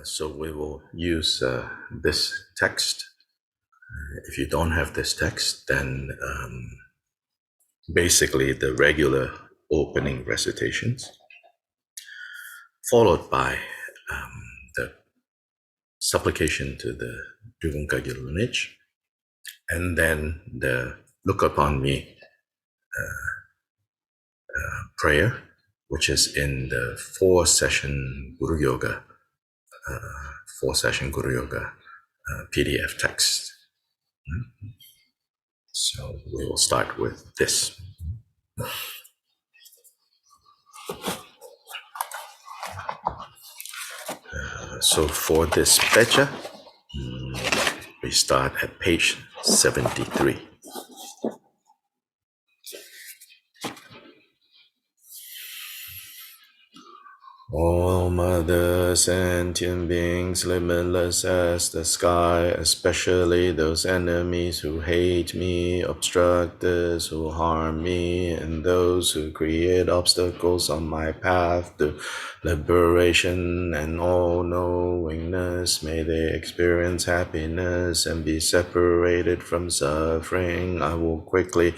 So we will use this text. If you don't have this text, then basically the regular opening recitations, followed by the supplication to the Drikung Kagyu lineage, and then the look upon me prayer, which is in the four-session Guru Yoga PDF text. So we will start with this. So for this pecha, we start at page 73. All mother sentient beings, limitless as the sky, especially those enemies who hate me, obstructors who harm me, and those who create obstacles on my path to liberation and all-knowingness, may they experience happiness and be separated from suffering. I will quickly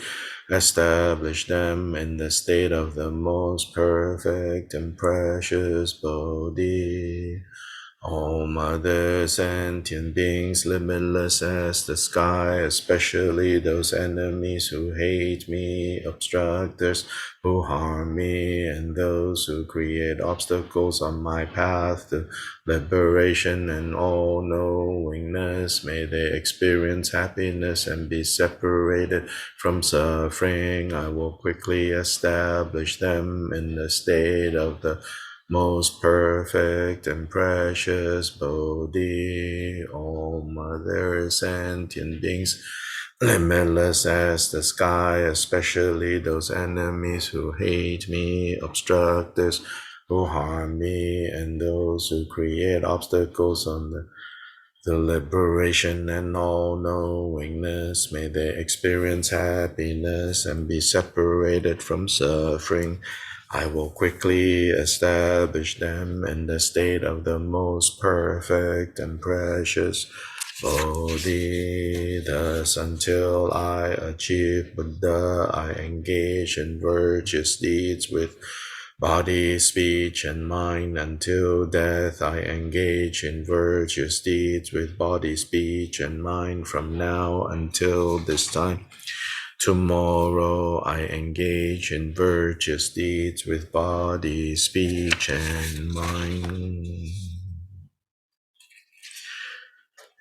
establish them in the state of the most perfect and precious bodhi. All mother sentient beings, limitless as the sky, especially those enemies who hate me, obstructors who harm me, and those who create obstacles on my path to liberation and all-knowingness, may they experience happiness and be separated from suffering. I will quickly establish them in the state of the most perfect and precious bodhi. All mother sentient beings, limitless as the sky, especially those enemies who hate me, obstructors who harm me, and those who create obstacles on the liberation and all-knowingness, may they experience happiness and be separated from suffering. I will quickly establish them in the state of the most perfect and precious bodhi. Thus, until I achieve Buddha, I engage in virtuous deeds with body, speech, and mind. Until death, I engage in virtuous deeds with body, speech, and mind. From now until this time, tomorrow, I engage in virtuous deeds with body, speech, and mind.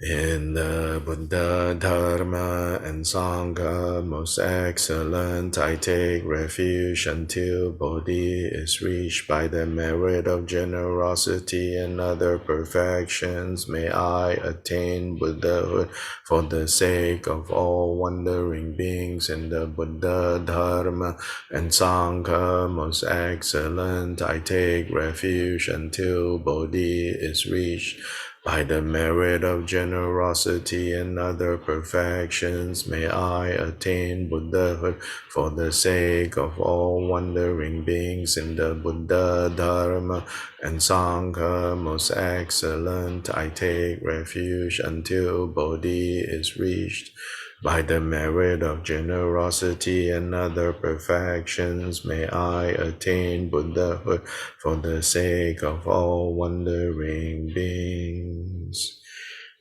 In the Buddha, Dharma, and Sangha, most excellent, I take refuge until bodhi is reached by the merit of generosity and other perfections. May I attain Buddhahood for the sake of all wandering beings. In the Buddha, Dharma, and Sangha, most excellent, I take refuge until bodhi is reached by the merit of generosity and other perfections. May I attain Buddhahood for the sake of all wandering beings. In the Buddha, Dharma, and Sangha, most excellent, I take refuge until bodhi is reached. By the merit of generosity and other perfections, may I attain Buddhahood for the sake of all wandering beings.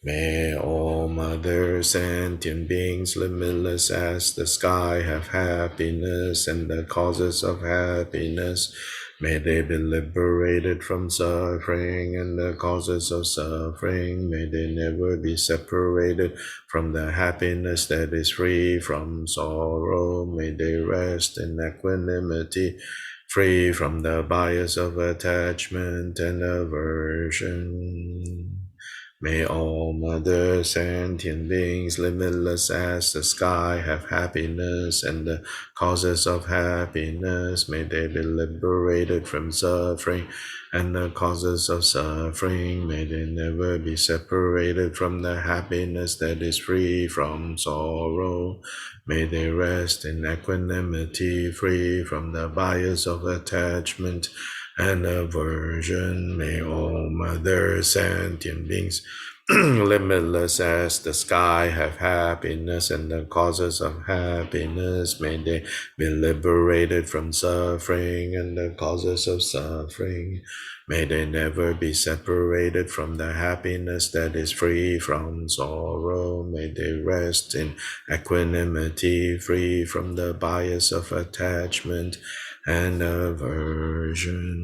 May all mother sentient beings, limitless as the sky, have happiness and the causes of happiness. May they be liberated from suffering and the causes of suffering. May they never be separated from the happiness that is free from sorrow. May they rest in equanimity, free from the bias of attachment and aversion. May all mother sentient beings, limitless as the sky, have happiness and the causes of happiness. May they be liberated from suffering and the causes of suffering. May they never be separated from the happiness that is free from sorrow. May they rest in equanimity, free from the bias of attachment and aversion. May all mother sentient beings, limitless as the sky, have happiness, and the causes of happiness. May they be liberated from suffering and the causes of suffering. May they never be separated from the happiness that is free from sorrow. May they rest in equanimity, free from the bias of attachment and aversion.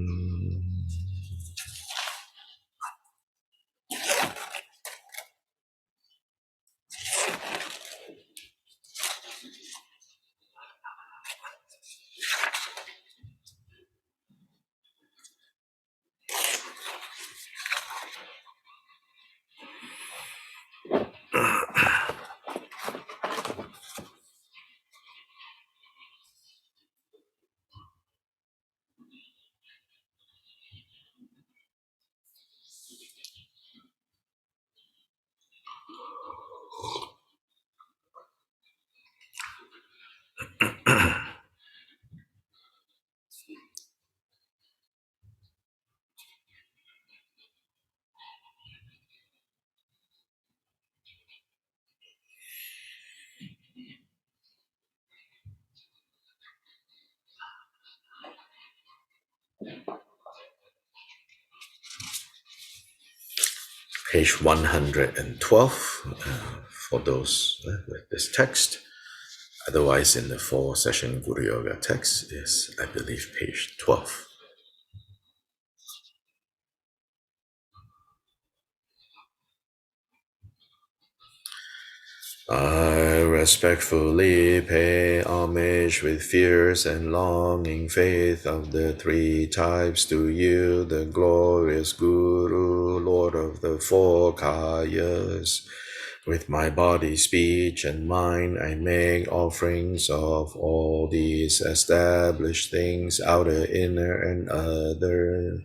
Page 112 for those with this text. Otherwise, in the 4-session Guru Yoga text is, I believe, page 12. I respectfully pay homage with fierce and longing faith of the three types to you, the glorious Guru, Lord of the four Kayas. With my body, speech, and mind, I make offerings of all these established things, outer, inner, and other.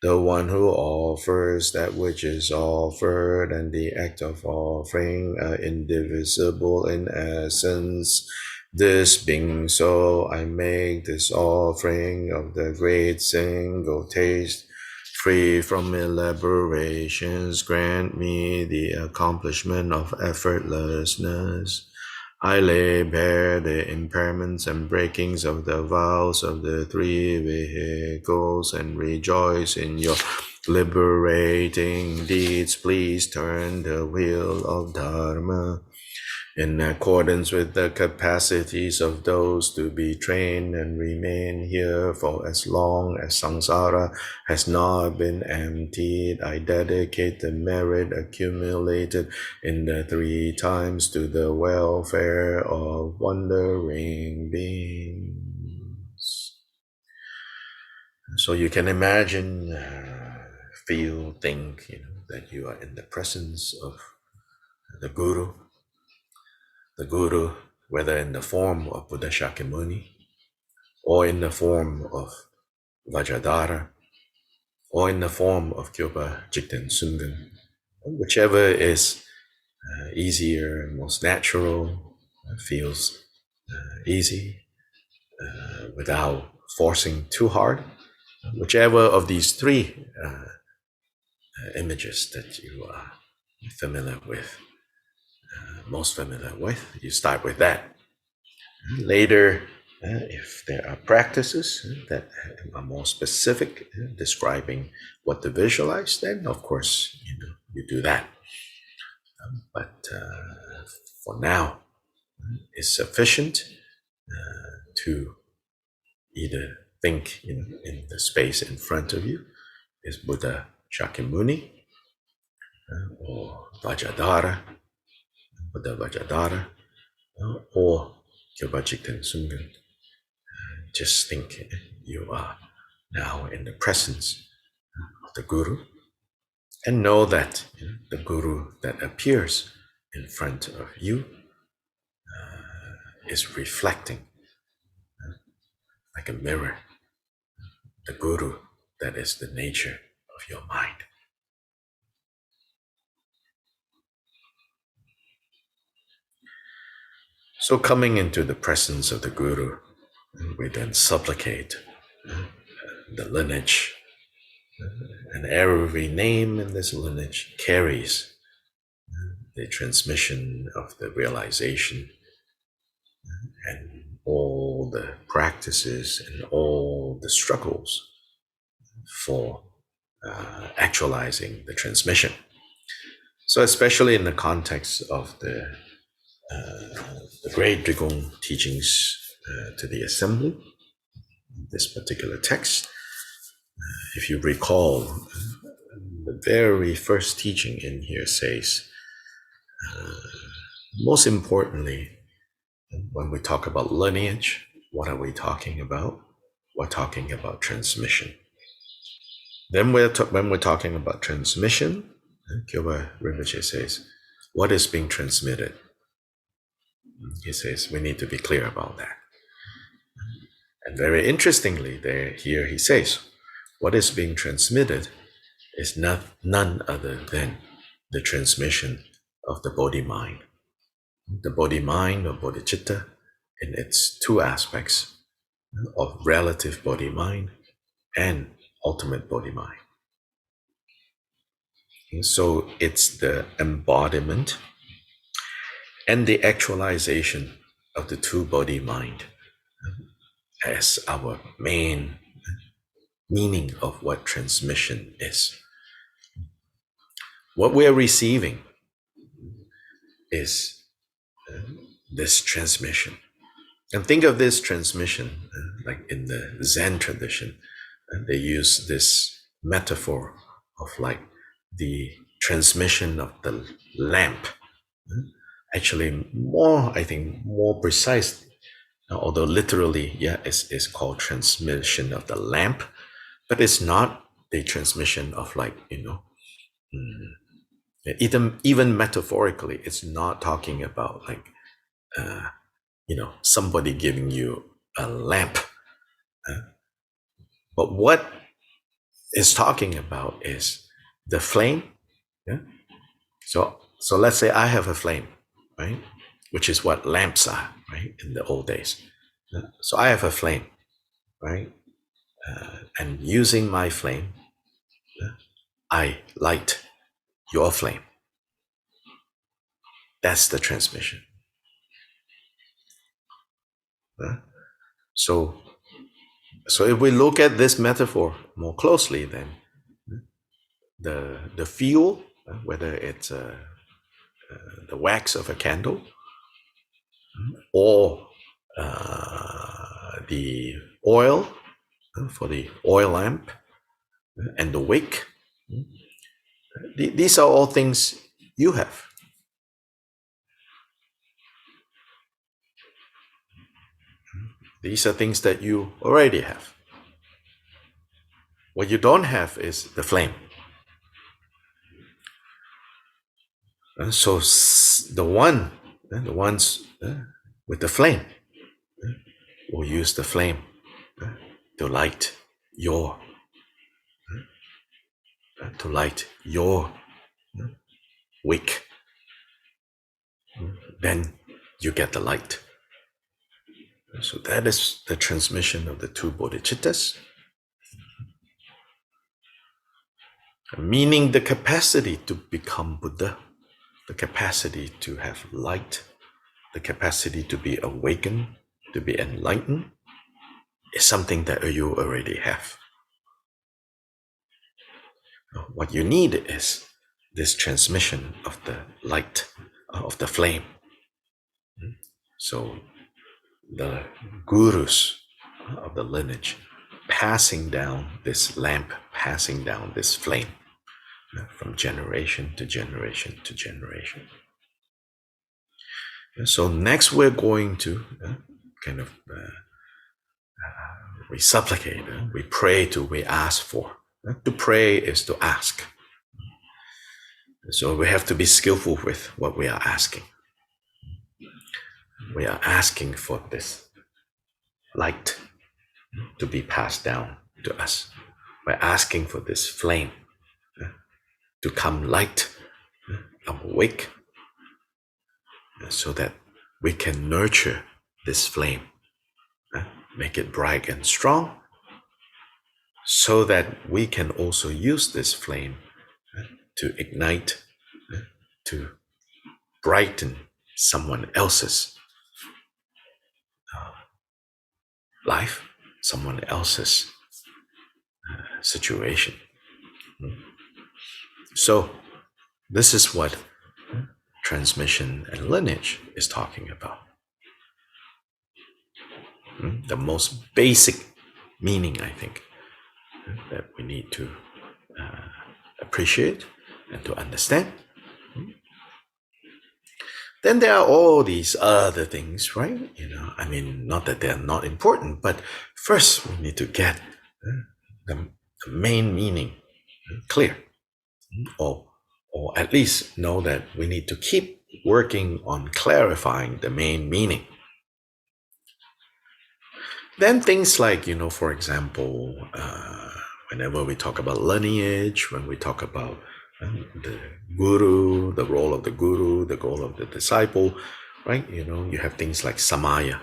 The one who offers that which is offered, and the act of offering are indivisible in essence. This being so, I make this offering of the great single taste, free from elaborations. Grant me the accomplishment of effortlessness. I lay bare the impairments and breakings of the vows of the three vehicles and rejoice in your liberating deeds. Please turn the wheel of Dharma in accordance with the capacities of those to be trained and remain here for as long as samsara has not been emptied. I dedicate the merit accumulated in the three times to the welfare of wandering beings. So you can imagine, feel, think, that you are in the presence of the Guru, whether in the form of Buddha Shakyamuni, or in the form of Vajradhara, or in the form of Kyobpa Jikten Sumgön, whichever is easier and most natural, feels easy, without forcing too hard. Whichever of these three images that you are familiar with, most familiar with, you start with that. Later, if there are practices that are more specific, describing what to visualize, then of course you do that. But for now, it's sufficient to either think in the space in front of you is Buddha Shakyamuni, or Vajradhara, Buddha Vajradhara, or Kyobpa Jikten Sumgön. Just think you are now in the presence of the Guru, and know that the Guru that appears in front of you is reflecting, like a mirror, the Guru that is the nature of your mind. So coming into the presence of the Guru, we then supplicate the lineage. And every name in this lineage carries the transmission of the realization and all the practices and all the struggles for actualizing the transmission. So especially in the context of the great Drikung teachings to the assembly, this particular text, if you recall, the very first teaching in here says, most importantly, when we talk about lineage, what are we talking about? We're talking about transmission. Then when we're talking about transmission, Kyobpa Rinpoche says, what is being transmitted? He says, we need to be clear about that. And very interestingly, here he says, what is being transmitted is none other than the transmission of the Bodhi mind. The Bodhi mind or Bodhicitta in its two aspects of relative Bodhi mind and ultimate Bodhi mind. And so it's the embodiment and the actualization of the two Bodhi mind as our main meaning of what transmission is. What we are receiving is this transmission. And think of this transmission like in the Zen tradition. They use this metaphor of like the transmission of the lamp. Actually, I think more precise, although literally, it's called transmission of the lamp, but it's not the transmission of like, even metaphorically, it's not talking about like, somebody giving you a lamp. But what it's talking about is the flame. Yeah. So let's say I have a flame, right? Which is what lamps are, right? In the old days. Yeah? So I have a flame, right? And using my flame, I light your flame. That's the transmission. So if we look at this metaphor more closely, then the fuel, whether it's the wax of a candle or the oil for the oil lamp and the wick, these are all things you have. These are things that you already have. What you don't have is the flame. So the ones with the flame will use the flame to light your wick. Then you get the light. So that is the transmission of the two bodhicittas, meaning the capacity to become Buddha, the capacity to have light, the capacity to be awakened, to be enlightened, is something that you already have. What you need is this transmission of the light, of the flame. So the gurus of the lineage passing down this lamp, passing down this flame from generation to generation to generation. So next we're going to we supplicate, we pray to, we ask for. To pray is to ask. So we have to be skillful with what we are asking. We are asking for this light to be passed down to us. We're asking for this flame to come light our wick so that we can nurture this flame, make it bright and strong, so that we can also use this flame to ignite, to brighten someone else's life, someone else's situation. So this is what transmission and lineage is talking about. The most basic meaning, I think, that we need to appreciate and to understand. Then there are all these other things, right? I mean, not that they're not important, but first we need to get the main meaning clear, or at least know that we need to keep working on clarifying the main meaning. Then things like, for example, whenever we talk about lineage, when we talk about the guru, the role of the guru, the goal of the disciple, right? You have things like Samaya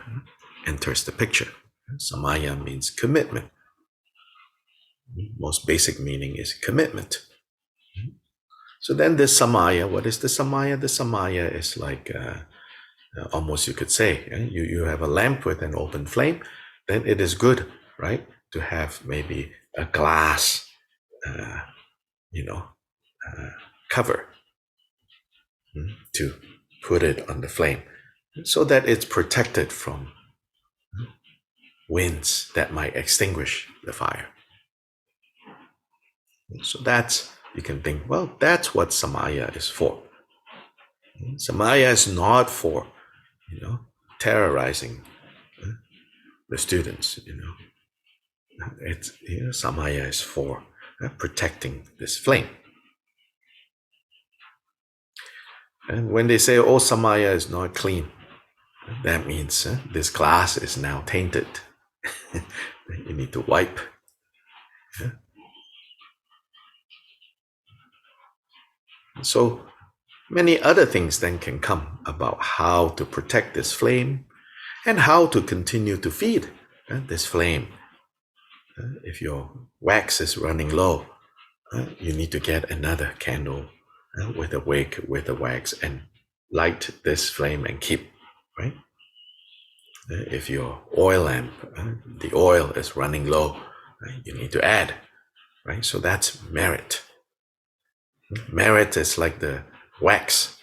enters the picture. Samaya means commitment. Most basic meaning is commitment. So then the Samaya, what is the Samaya? The Samaya is like, almost you could say, you have a lamp with an open flame, then it is good, right? To have maybe a glass, cover to put it on the flame so that it's protected from winds that might extinguish the fire. So you can think, well, that's what Samaya is for. Samaya is not for, terrorizing the students, It's Samaya is for protecting this flame. And when they say, oh, Samaya is not clean, that means this glass is now tainted. You need to wipe. So many other things then can come about how to protect this flame and how to continue to feed this flame. If your wax is running low, you need to get another candle with a wick, with a wax, and light this flame and keep, right? If your oil lamp, the oil is running low, you need to add, right? So that's merit. Merit is like the wax.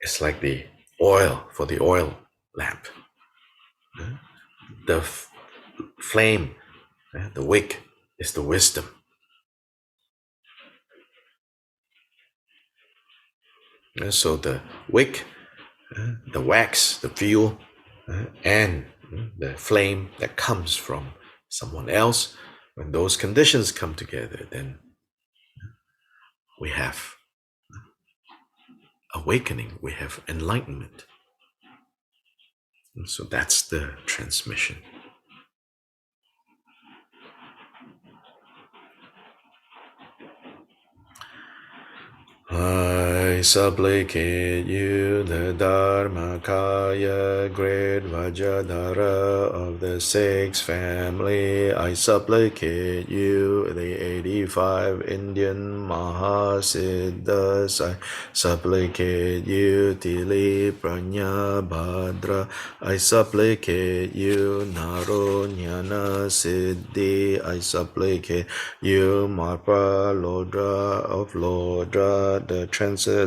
It's like the oil for the oil lamp. The flame, the wick, is the wisdom. So the wick, the wax, the fuel, and the flame that comes from someone else, when those conditions come together, then we have awakening, we have enlightenment. And so that's the transmission. I supplicate you, the Dharmakaya, great Vajradhara of the sixth family. I supplicate you, the 85 Indian Mahasiddhas. I supplicate you, Tili Pranya Bhadra. I supplicate you, Naronyana Siddhi. I supplicate you, Marpa Lodra of Lodra, the translator.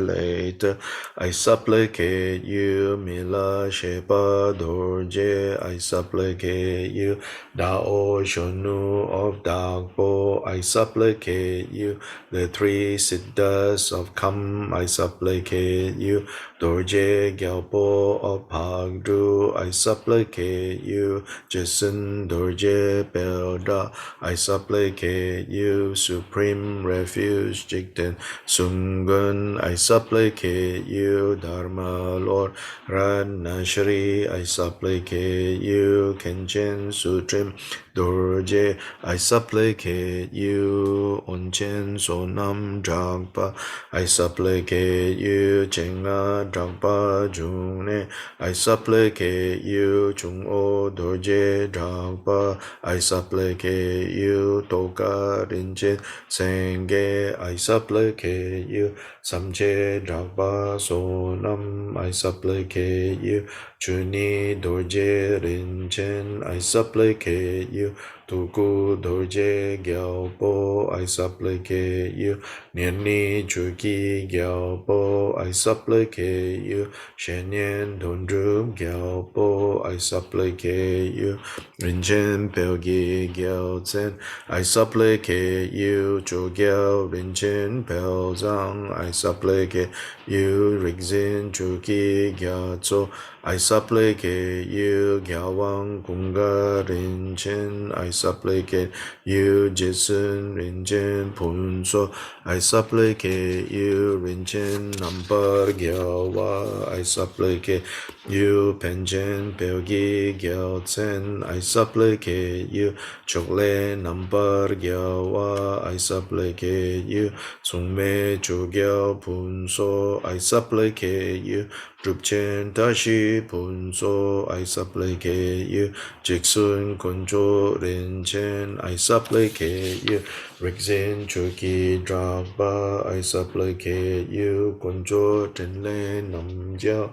I supplicate you, Mila Shepa Dorje. I supplicate you, Dao Shonu of Dagpo. I supplicate you, the three Siddhas of Kam. I supplicate you, Dorje Gyalpo of Pagdu. I supplicate you, Jason Dorje Pelda. I supplicate you, Supreme Refuge, Jikten Sumgön. I supplicate you, Dharma Lord Ranashri, I supplicate you, Kenchen Sutrim Dorje, I supplicate you, Onchen Sonam Dragpa, I supplicate you, Chenga Dragpa June, I supplicate you, Chung O Dorje Dragpa, I supplicate you, Toka Rinchen Senge, I supplicate you, Samche Dragpa Sonam, I supplicate you, Chuni Dorje Rinchen, I supplicate you, Tuku Dorje Gyalpo, I supplicate you, Niani Chuki Gyalpo, I supplicate you, Shenyan Dondrum Gyalpo, I supplicate you, Rinchen Pelgi Gyaltsen, I supplicate you, Chogyal Rinchen Pelzang, I supplicate you, Rigzin Chuki Gyatso, I supplicate you, Gyawang Kunga Rinchen, I supplicate you, Jitsun Rinchen Punso, I supplicate you, Rinchen Nambar Gyawa, I supplicate you, Penchen Pelgi Gyaltsen, I supplicate you, Chokle Nambar Gyawa, I supplicate you, Tsungme Chogyal Punso, I supplicate you, Drupchen Tashi Punso, I supplicate you, Jiksun Kunjo Rinchen, I supplicate you, Rikzin Chuki Dragba, I supplicate you, Kunjo Tenle Namjao,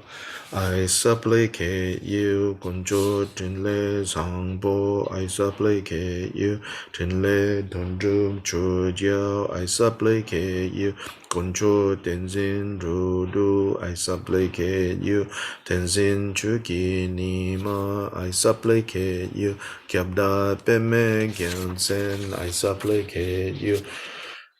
I supplicate you, Kunjo Tenle Sangpo, I supplicate you, Tenle Tondrum Chujiao, I supplicate you, Kuncho Tenzin Rudu, I supplicate you, Tenzin Chuki Nima, I supplicate you, Kyabda Peme Gyaltsen, I supplicate you,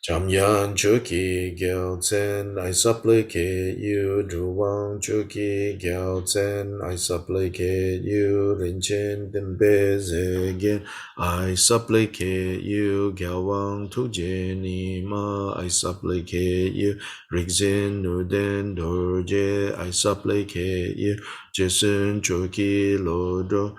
Chamyan Chuki Gyaltsen, I supplicate you, Druwang Chuki Gyaltsen, I supplicate you, Rinchen Tempe Zegen, I supplicate you, Gyawang Tuje Nima, I supplicate you, Rigzin Nuden Dorje, I supplicate you, Jason Chuki Lodro,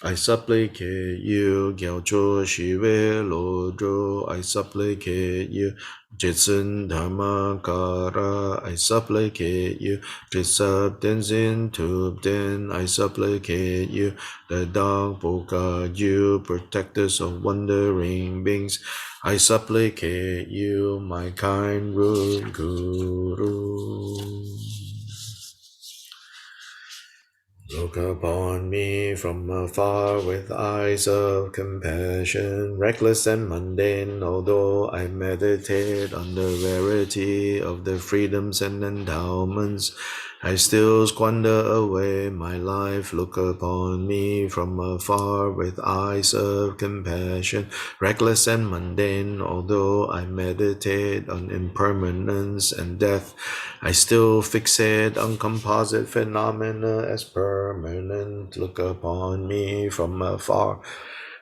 I supplicate you, Gyalcho Shive Lodro, I supplicate you, Jitsun Dharma Kara, I supplicate you, Jitsab Tenzin Tubden, I supplicate you, the dog Kagyu, protectors of wandering beings, I supplicate you, my kind root Guru. Look upon me from afar with eyes of compassion, reckless and mundane, although I meditate on the rarity of the freedoms and endowments, I still squander away my life. Look upon me from afar with eyes of compassion, reckless and mundane, although I meditate on impermanence and death, I still fixate on composite phenomena as permanent. Look upon me from afar,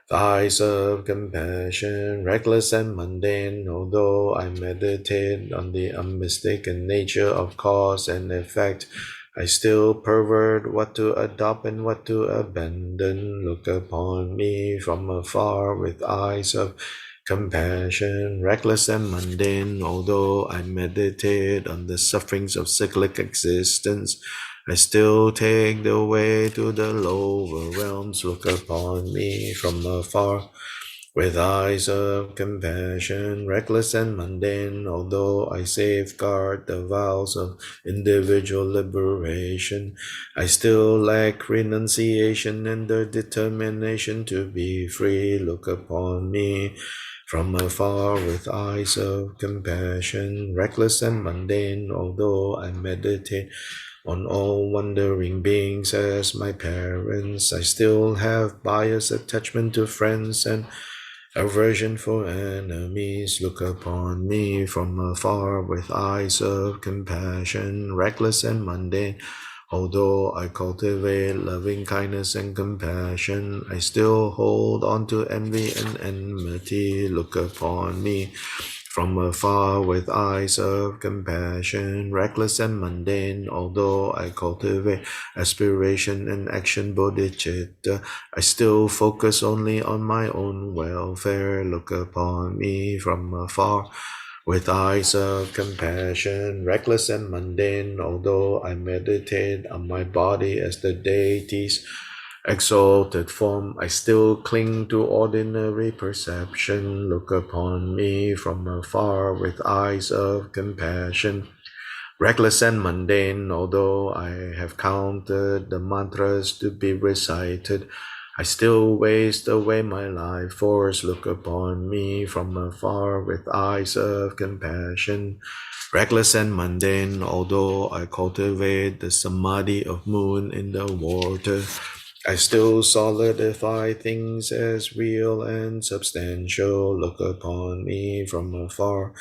eyes of compassion, reckless and mundane, although I meditate on the unmistaken nature of cause and effect, I still pervert what to adopt and what to abandon. Look upon me from afar with eyes of compassion, reckless and mundane, although I meditate on the sufferings of cyclic existence, I still take the way to the lower realms. Look upon me from afar with eyes of compassion, reckless and mundane, although I safeguard the vows of individual liberation, I still lack renunciation and the determination to be free. Look upon me from afar with eyes of compassion, reckless and mundane, although I meditate on all wandering beings as my parents, I still have bias attachment to friends and aversion for enemies. Look upon me from afar with eyes of compassion, reckless and mundane. Although I cultivate loving kindness and compassion, I still hold on to envy and enmity. Look upon me from afar with eyes of compassion, reckless and mundane, although I cultivate aspiration and action bodhicitta, I still focus only on my own welfare. Look upon me from afar with eyes of compassion, reckless and mundane, although I meditate on my body as the deity's exalted form, I still cling to ordinary perception. Look upon me from afar with eyes of compassion, reckless and mundane, although I have counted the mantras to be recited, I still waste away my life force. Look upon me from afar with eyes of compassion, reckless and mundane, although I cultivate the samadhi of moon in the water, I still solidify things as real and substantial. Look upon me from afar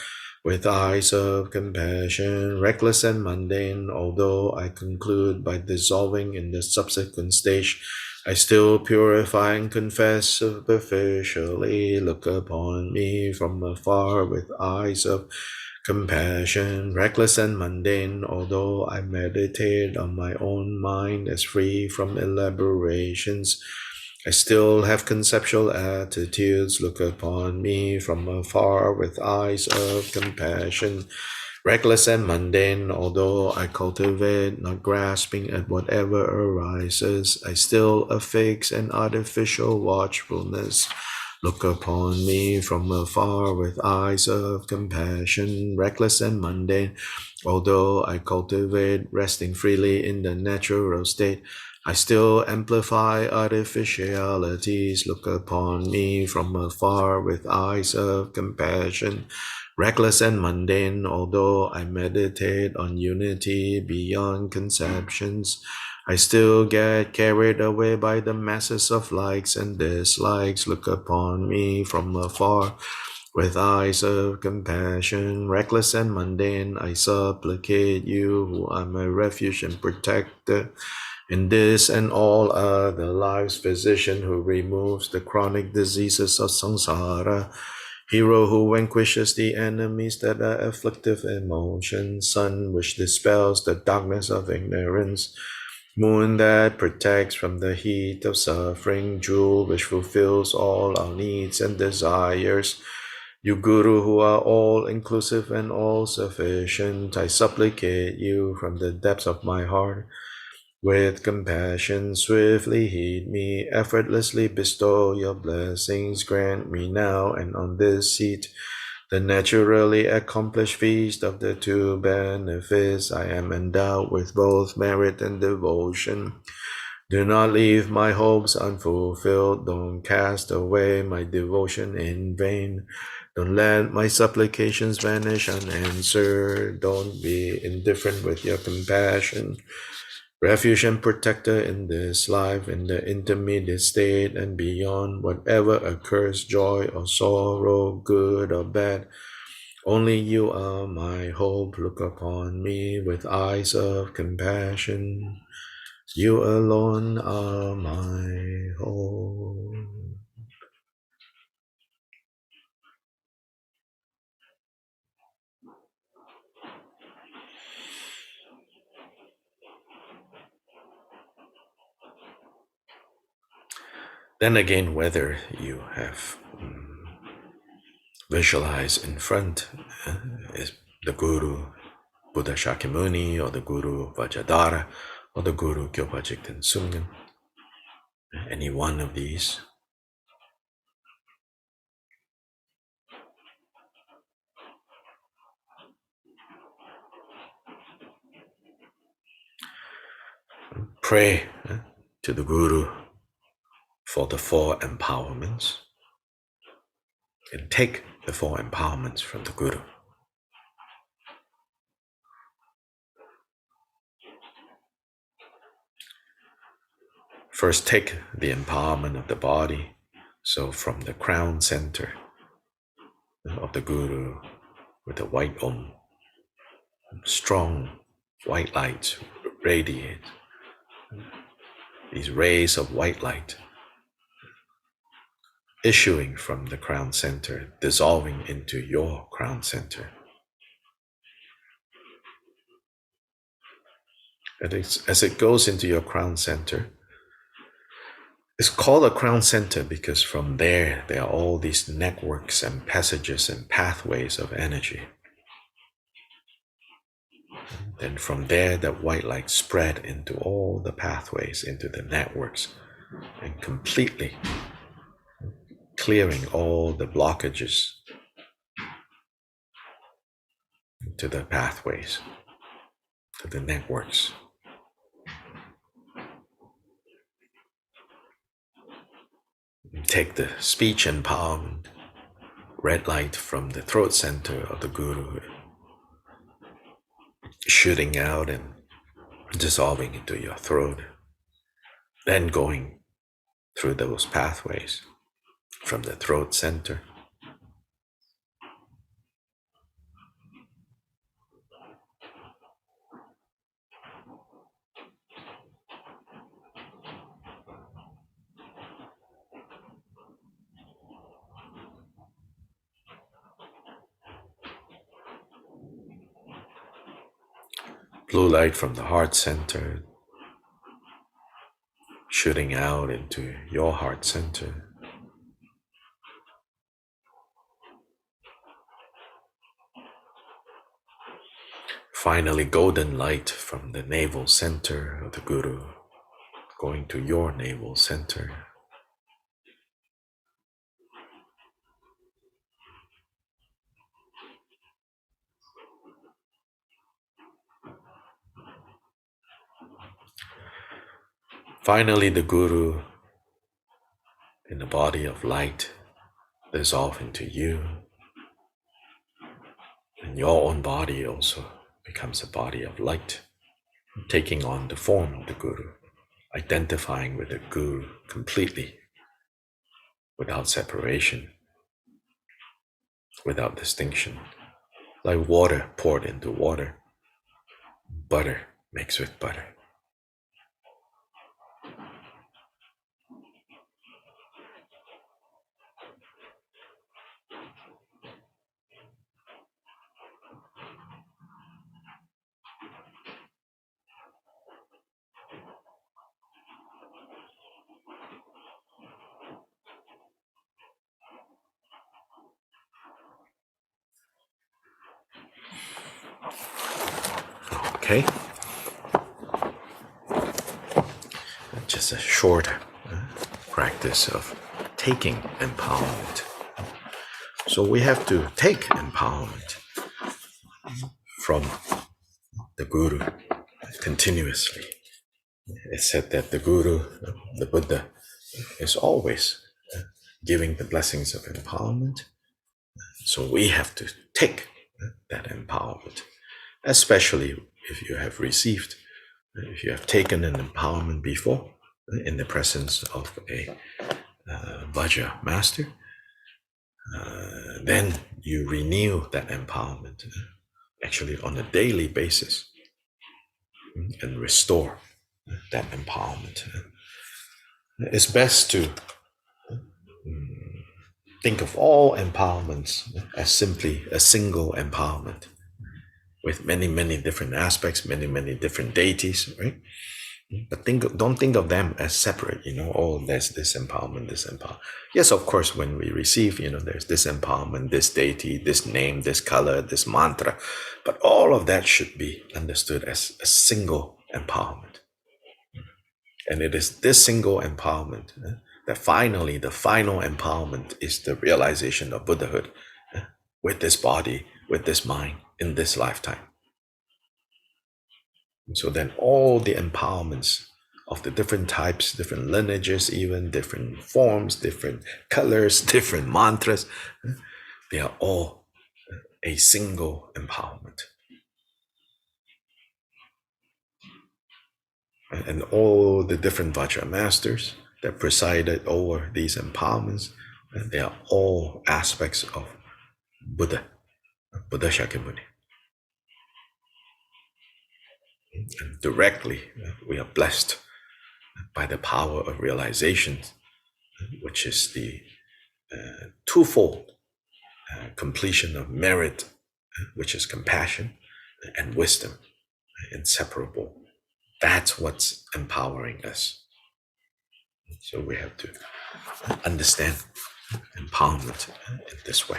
with eyes of compassion, reckless and mundane, although I conclude by dissolving in the subsequent stage, I still purify and confess superficially. Look upon me from afar with eyes of compassion, reckless and mundane, although I meditate on my own mind as free from elaborations, I still have conceptual attitudes. Look upon me from afar with eyes of compassion, reckless and mundane, although I cultivate, not grasping at whatever arises, I still affix an artificial watchfulness. Look upon me from afar with eyes of compassion, reckless and mundane, although I cultivate, resting freely in the natural state, I still amplify artificialities. Look upon me from afar with eyes of compassion, reckless and mundane, although I meditate on unity beyond conceptions, I still get carried away by the masses of likes and dislikes. Look upon me from afar with eyes of compassion, reckless and mundane, I supplicate you, who are my refuge and protector. In this and all other lives, physician who removes the chronic diseases of samsara, hero who vanquishes the enemies that are afflictive emotions, sun which dispels the darkness of ignorance, moon that protects from the heat of suffering, jewel which fulfills all our needs and desires, you Guru who are all-inclusive and all-sufficient, I supplicate you from the depths of my heart. With compassion, swiftly heed me, effortlessly bestow your blessings, grant me now and on this seat the naturally accomplished feast of the two benefits. I am endowed with both merit and devotion. Do not leave my hopes unfulfilled, don't cast away my devotion in vain. Don't let my supplications vanish unanswered, don't be indifferent with your compassion. Refuge and protector in this life, in the intermediate state and beyond, whatever occurs, joy or sorrow, good or bad, only you are my hope. Look upon me with eyes of compassion. You alone are my hope. Then again, whether you have visualized in front is the Guru Buddha Shakyamuni, or the Guru Vajradhara, or the Guru Kyobpa Jikten Sumgön, any one of these. Pray to the Guru for the four empowerments, and take the four empowerments from the Guru. First, take the empowerment of the body. So from the crown center of the Guru, with the white Om, strong white lights radiate. These rays of white light issuing from the crown center, dissolving into your crown center. And as it goes into your crown center, it's called a crown center because from there are all these networks and passages and pathways of energy. Then from there, that white light spread into all the pathways, into the networks, and completely clearing all the blockages to the pathways, to the networks. Take the speech empowerment, red light from the throat center of the Guru, shooting out and dissolving into your throat, then going through those pathways from the throat center. Blue light from the heart center, shooting out into your heart center. Finally, golden light from the navel center of the Guru, going to your navel center. Finally, the Guru in the body of light dissolve into you, and your own body also becomes a body of light, taking on the form of the Guru, identifying with the Guru completely, without separation, without distinction, like water poured into water, butter mixed with butter. Okay, just a short practice of taking empowerment. So we have to take empowerment from the Guru continuously. It's said that the Guru, the Buddha, is always giving the blessings of empowerment. So we have to take that empowerment, especially if you have received, if you have taken an empowerment before in the presence of a Vajra master, then you renew that empowerment actually on a daily basis and restore that empowerment. It's best to think of all empowerments as simply a single empowerment with many, many different aspects, many, many different deities, right? But don't think of them as separate, oh, there's this empowerment, this empowerment. Yes, of course, when we receive, there's this empowerment, this deity, this name, this color, this mantra, but all of that should be understood as a single empowerment. And it is this single empowerment that finally, the final empowerment is the realization of Buddhahood with this body, with this mind, in this lifetime. And so then all the empowerments of the different types, different lineages, even different forms, different colors, different mantras, they are all a single empowerment. And all the different Vajra masters that presided over these empowerments, they are all aspects of Buddha Shakyamuni. And directly, we are blessed by the power of realization, which is the twofold completion of merit, which is compassion, and wisdom, inseparable. That's what's empowering us. So we have to understand empowerment in this way.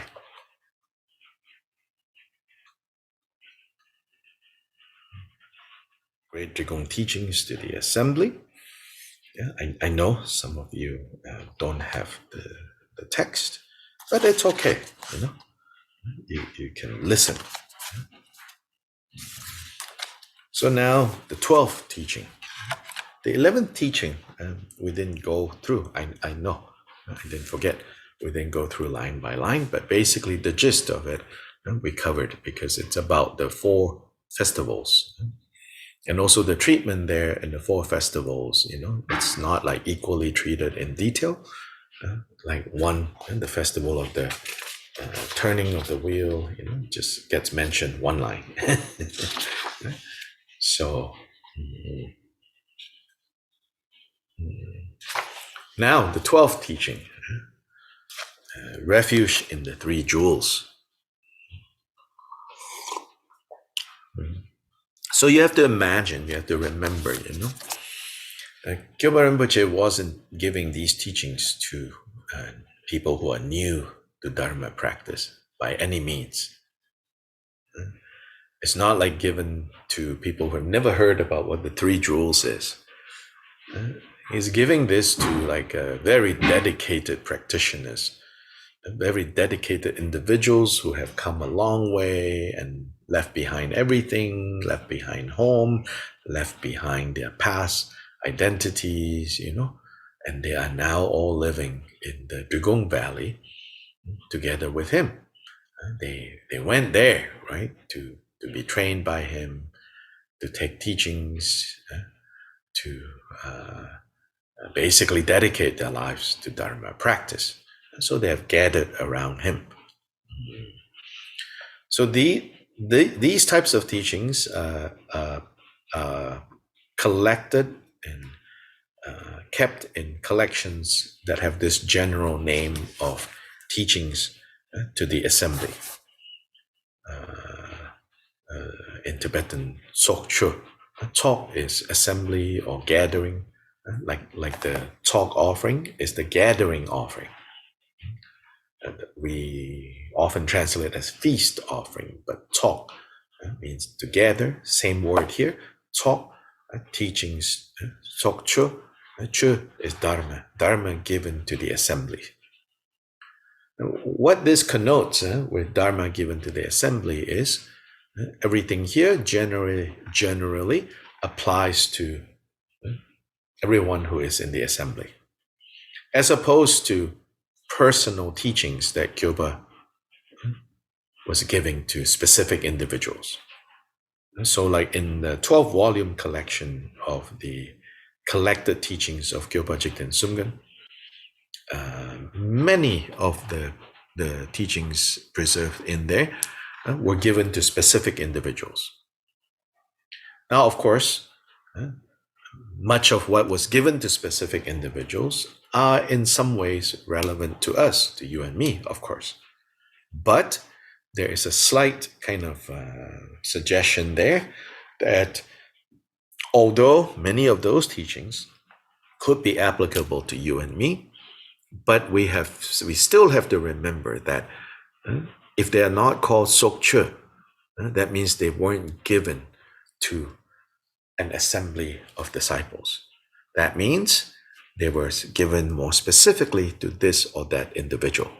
Great Drikung teachings to the assembly. Yeah, I know some of you don't have the text, but it's okay. You can listen. So now the 12th teaching. The 11th teaching, we didn't go through. I know, I didn't forget. We didn't go through line by line, but basically the gist of it we covered because it's about the 4 festivals. And also the treatment there in the 4 festivals, it's not like equally treated in detail. Like one, the festival of the turning of the wheel, just gets mentioned one line. So now the 12th teaching, refuge in the 3 jewels. So you have to imagine, you have to remember, Kyobpa Rinpoche wasn't giving these teachings to people who are new to Dharma practice by any means. It's not like given to people who have never heard about what the 3 jewels is. He's giving this to like very dedicated practitioners, very dedicated individuals who have come a long way and left behind everything, left behind home, left behind their past identities, and they are now all living in the Drikung Valley together with him. They went there, right, to be trained by him, to take teachings, to basically dedicate their lives to Dharma practice. So they have gathered around him. So these types of teachings collected and kept in collections that have this general name of teachings to the assembly. In Tibetan, Tsokchu. Tsok is assembly or gathering, like the Tsok offering is the gathering offering. We often translate as feast offering, but Tsok means to gather, same word here. Tsok, teachings, Tsokchu. Chu is Dharma, Dharma given to the assembly. Now, what this connotes with Dharma given to the assembly is everything here generally applies to everyone who is in the assembly, as opposed to personal teachings that Kyobpa was giving to specific individuals. So like in the 12-volume collection of the collected teachings of Kyobpa Jikten Sumgön, many of the teachings preserved in there were given to specific individuals. Now, of course, much of what was given to specific individuals are in some ways relevant to us, to you and me, of course. But there is a slight kind of suggestion there that although many of those teachings could be applicable to you and me, but we still have to remember that if they are not called Sokche, that means they weren't given to an assembly of disciples. That means they were given more specifically to this or that individual.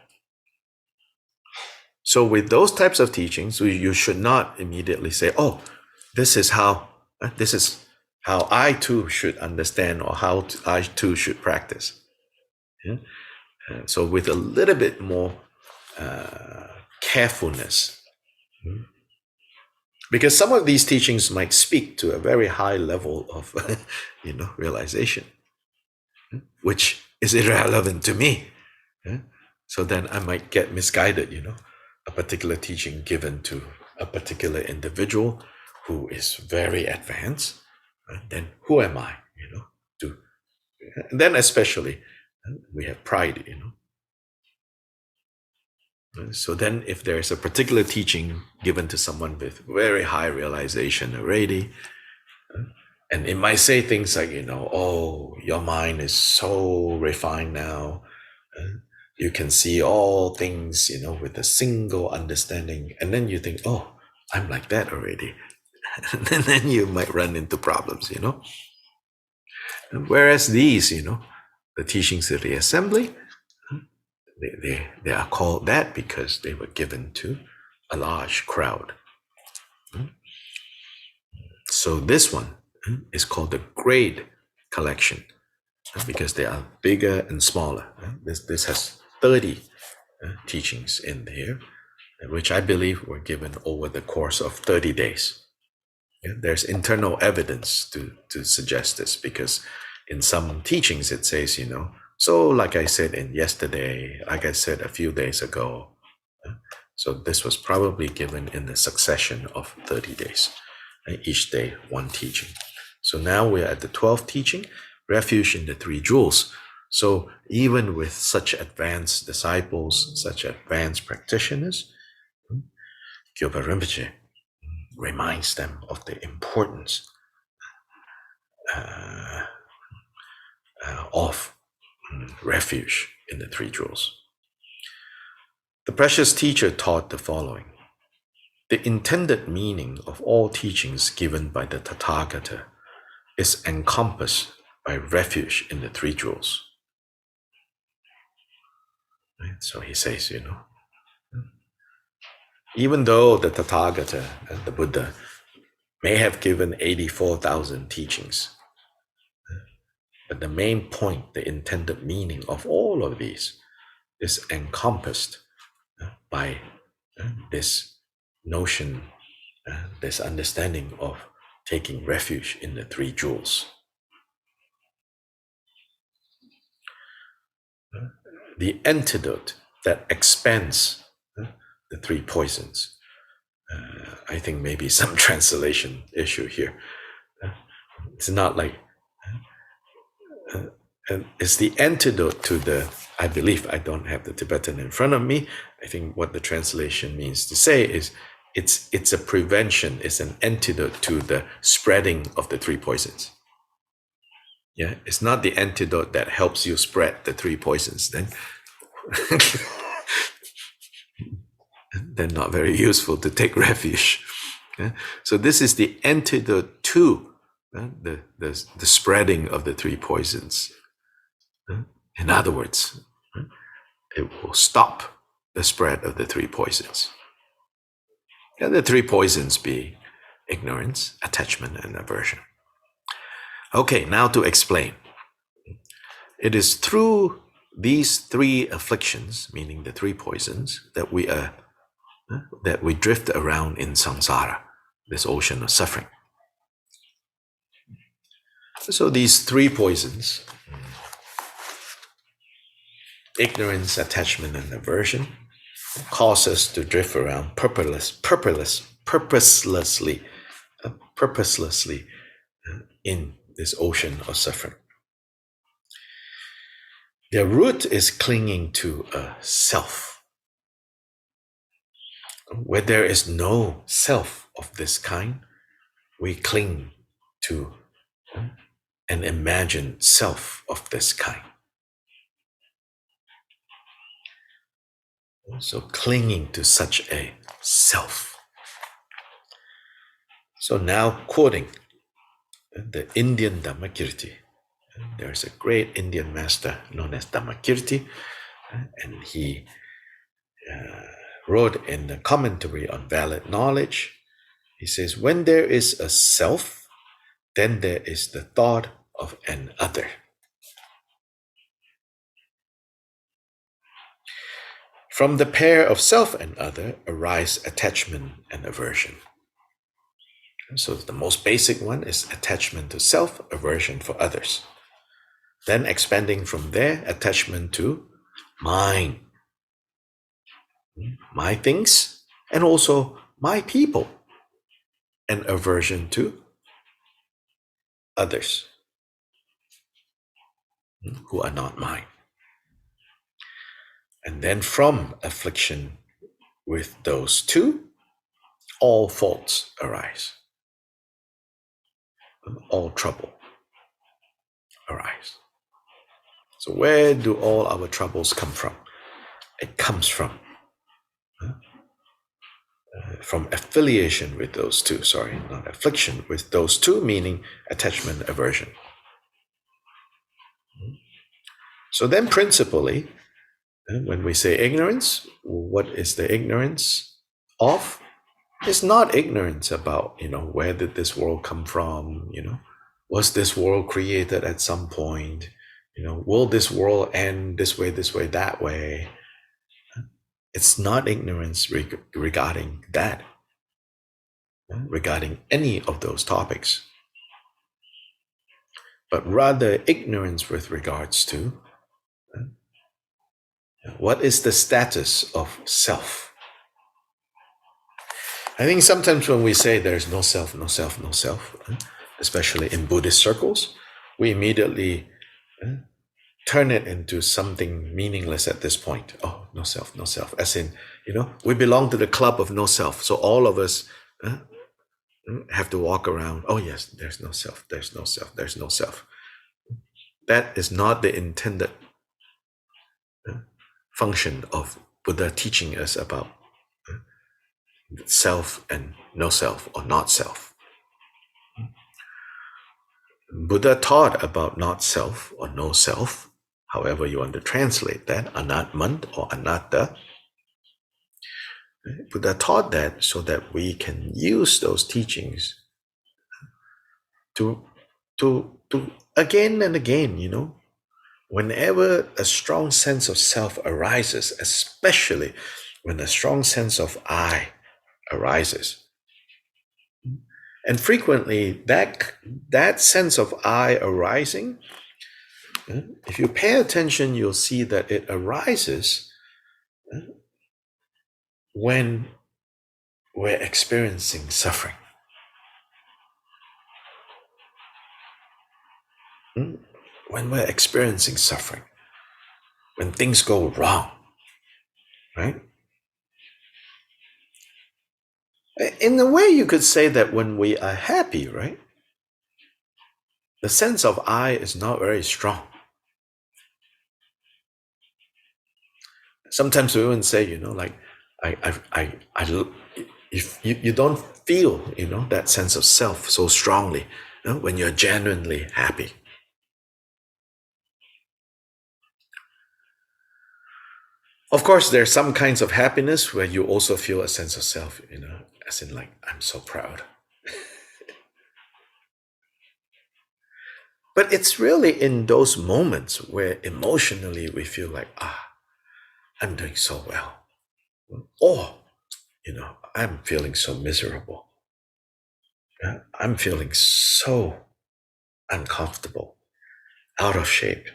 So with those types of teachings, you should not immediately say, oh, this is how I too should understand, or how I too should practice. Yeah? So with a little bit more carefulness, because some of these teachings might speak to a very high level of realization, which is irrelevant to me. Yeah? So then I might get misguided, a particular teaching given to a particular individual who is very advanced, then who am I, to, and then especially we have pride, So then if there's a particular teaching given to someone with very high realization already, and it might say things like, oh, your mind is so refined now. You can see all things, with a single understanding. And then you think, oh, I'm like that already. And then you might run into problems, And whereas these, the teachings of the assembly, they are called that because they were given to a large crowd. So this one is called the grade collection because they are bigger and smaller. This has 30 teachings in here, which I believe were given over the course of 30 days. There's internal evidence to suggest this because in some teachings it says, so like I said yesterday, like I said a few days ago. So this was probably given in a succession of 30 days. Each day, one teaching. So now we're at the 12th teaching, Refuge in the Three Jewels. So even with such advanced disciples, such advanced practitioners, Kyobpa Rinpoche reminds them of the importance of refuge in the Three Jewels. The precious teacher taught the following. The intended meaning of all teachings given by the Tathagata is encompassed by refuge in the Three Jewels. Right? So he says, even though the Tathagata, the Buddha, may have given 84,000 teachings, but the main point, the intended meaning of all of these is encompassed by this notion, this understanding of taking refuge in the Three Jewels. The antidote that expands the three poisons. I think maybe some translation issue here. It's not like, it's the antidote to the, I believe, I don't have the Tibetan in front of me. I think what the translation means to say is it's a prevention, it's an antidote to the spreading of the three poisons. Yeah, it's not the antidote that helps you spread the three poisons. Then they're not very useful to take refuge. Yeah? So this is the antidote to the spreading of the three poisons. In other words, it will stop the spread of the three poisons. Yeah, the three poisons be ignorance, attachment, and aversion. Okay, now to explain. It is through these three afflictions, meaning the three poisons, that we drift around in samsara, this ocean of suffering. So these three poisons, ignorance, attachment, and aversion, cause us to drift around purposelessly in this ocean of suffering. Their root is clinging to a self. Where there is no self of this kind, we cling to an imagined self of this kind. So clinging to such a self. So now quoting the Indian Dhammakirti. There's a great Indian master known as Dhammakirti, and he wrote in the commentary on valid knowledge, he says, when there is a self, then there is the thought of an other. From the pair of self and other arise attachment and aversion. So the most basic one is attachment to self, aversion for others. Then expanding from there, attachment to mine, my things, and also my people, and aversion to others who are not mine. And then from affliction with those two, all faults arise, all trouble arise. So where do all our troubles come from? It comes from affiliation with those two, sorry, not affliction with those two, meaning attachment, aversion. So then principally, when we say ignorance, what is the ignorance of? It's not ignorance about, where did this world come from? Was this world created at some point? Will this world end this way, that way? It's not ignorance regarding that, regarding any of those topics, but rather ignorance with regards to what is the status of self. I think sometimes when we say there's no self, no self, no self, especially in Buddhist circles, we immediately turn it into something meaningless at this point. Oh, no self, no self. As in, we belong to the club of no self. So all of us have to walk around. Oh yes, there's no self, there's no self, there's no self. That is not the intended function of Buddha teaching us about self and no self or not self. Buddha taught about not self or no self, however you want to translate that, anatman or anatta. Buddha taught that so that we can use those teachings to again and again, whenever a strong sense of self arises, especially when a strong sense of I arises. And frequently that sense of I arising, if you pay attention, you'll see that it arises when we're experiencing suffering. When we're experiencing suffering, when things go wrong, right? In a way, you could say that when we are happy, right? The sense of I is not very strong. Sometimes we even say, like, if you don't feel, that sense of self so strongly, when you're genuinely happy. Of course, there's some kinds of happiness where you also feel a sense of self, as in like, I'm so proud. But it's really in those moments where emotionally we feel like, I'm doing so well. Or, I'm feeling so miserable. I'm feeling so uncomfortable, out of shape.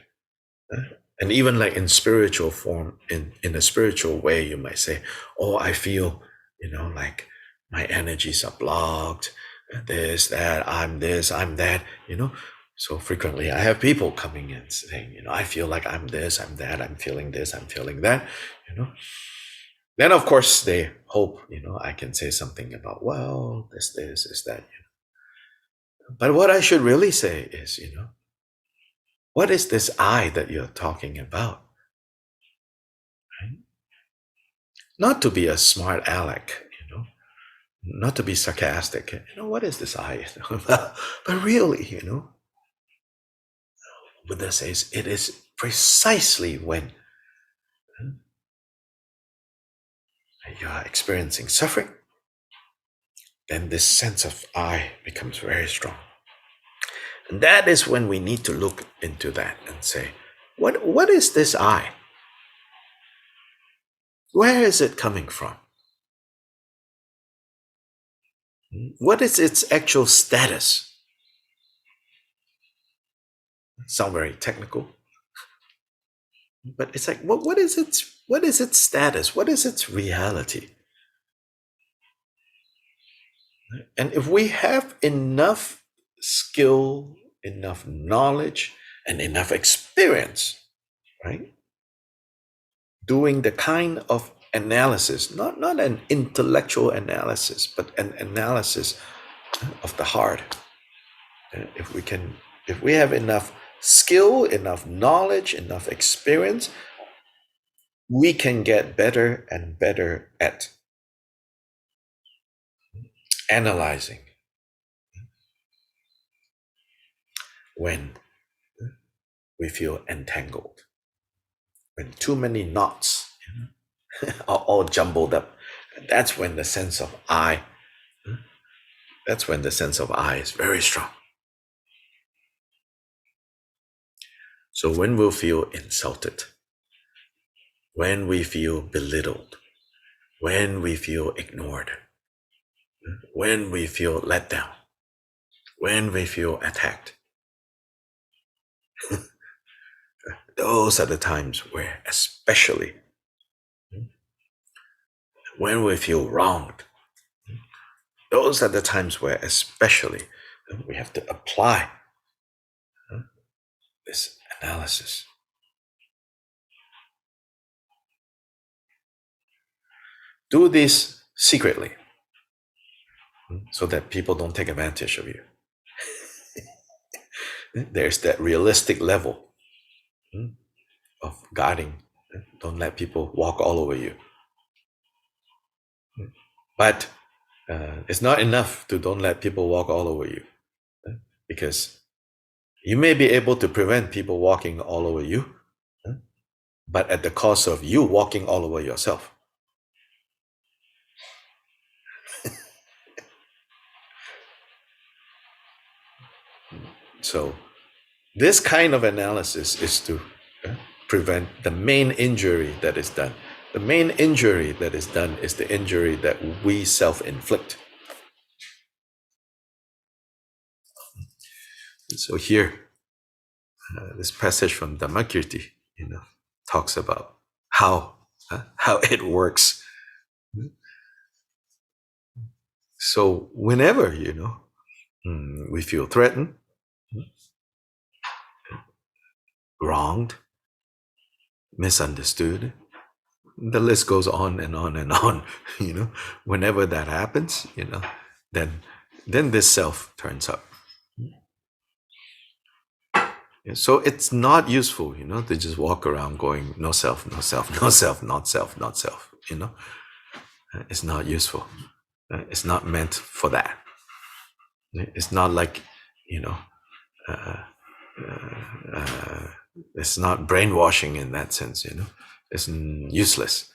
And even like in spiritual form, in a spiritual way, you might say, I feel, like my energies are blocked, this, that, I'm this, I'm that, So frequently I have people coming in saying, I feel like I'm this, I'm that, I'm feeling this, I'm feeling that, Then of course they hope, I can say something about, well, this, is that, But what I should really say is, what is this I that you're talking about? Right? Not to be a smart aleck, not to be sarcastic. What is this I? But really, Buddha says it is precisely when you are experiencing suffering, then this sense of I becomes very strong. And that is when we need to look into that and say, what is this I? Where is it coming from? What is its actual status? Sound very technical, but it's like, what is its status? What is its reality? And if we have enough skill, enough knowledge, and enough experience, right, doing the kind of analysis, not an intellectual analysis, but an analysis of the heart. If we have enough skill, enough knowledge, enough experience, we can get better and better at analyzing when we feel entangled, when too many knots are all jumbled up. That's when the sense of I, is very strong. So when we feel insulted, when we feel belittled, when we feel ignored, when we feel let down, when we feel attacked, those are the times where, especially when we feel wronged, those are the times where especially we have to apply this analysis. Do this secretly so that people don't take advantage of you. There's that realistic level of guarding. Don't let people walk all over you. But it's not enough to don't let people walk all over you, because you may be able to prevent people walking all over you, but at the cost of you walking all over yourself. So this kind of analysis is to prevent the main injury that is done. The main injury that is done is the injury that we self-inflict. So here, this passage from Dhammakirti, talks about how it works. So whenever, we feel threatened, wronged, misunderstood, the list goes on and on and on. Whenever that happens, then this self turns up. So it's not useful, to just walk around going, no self, no self, no self, not self, not self. It's not useful. It's not meant for that. It's not like, it's not brainwashing in that sense. It's useless.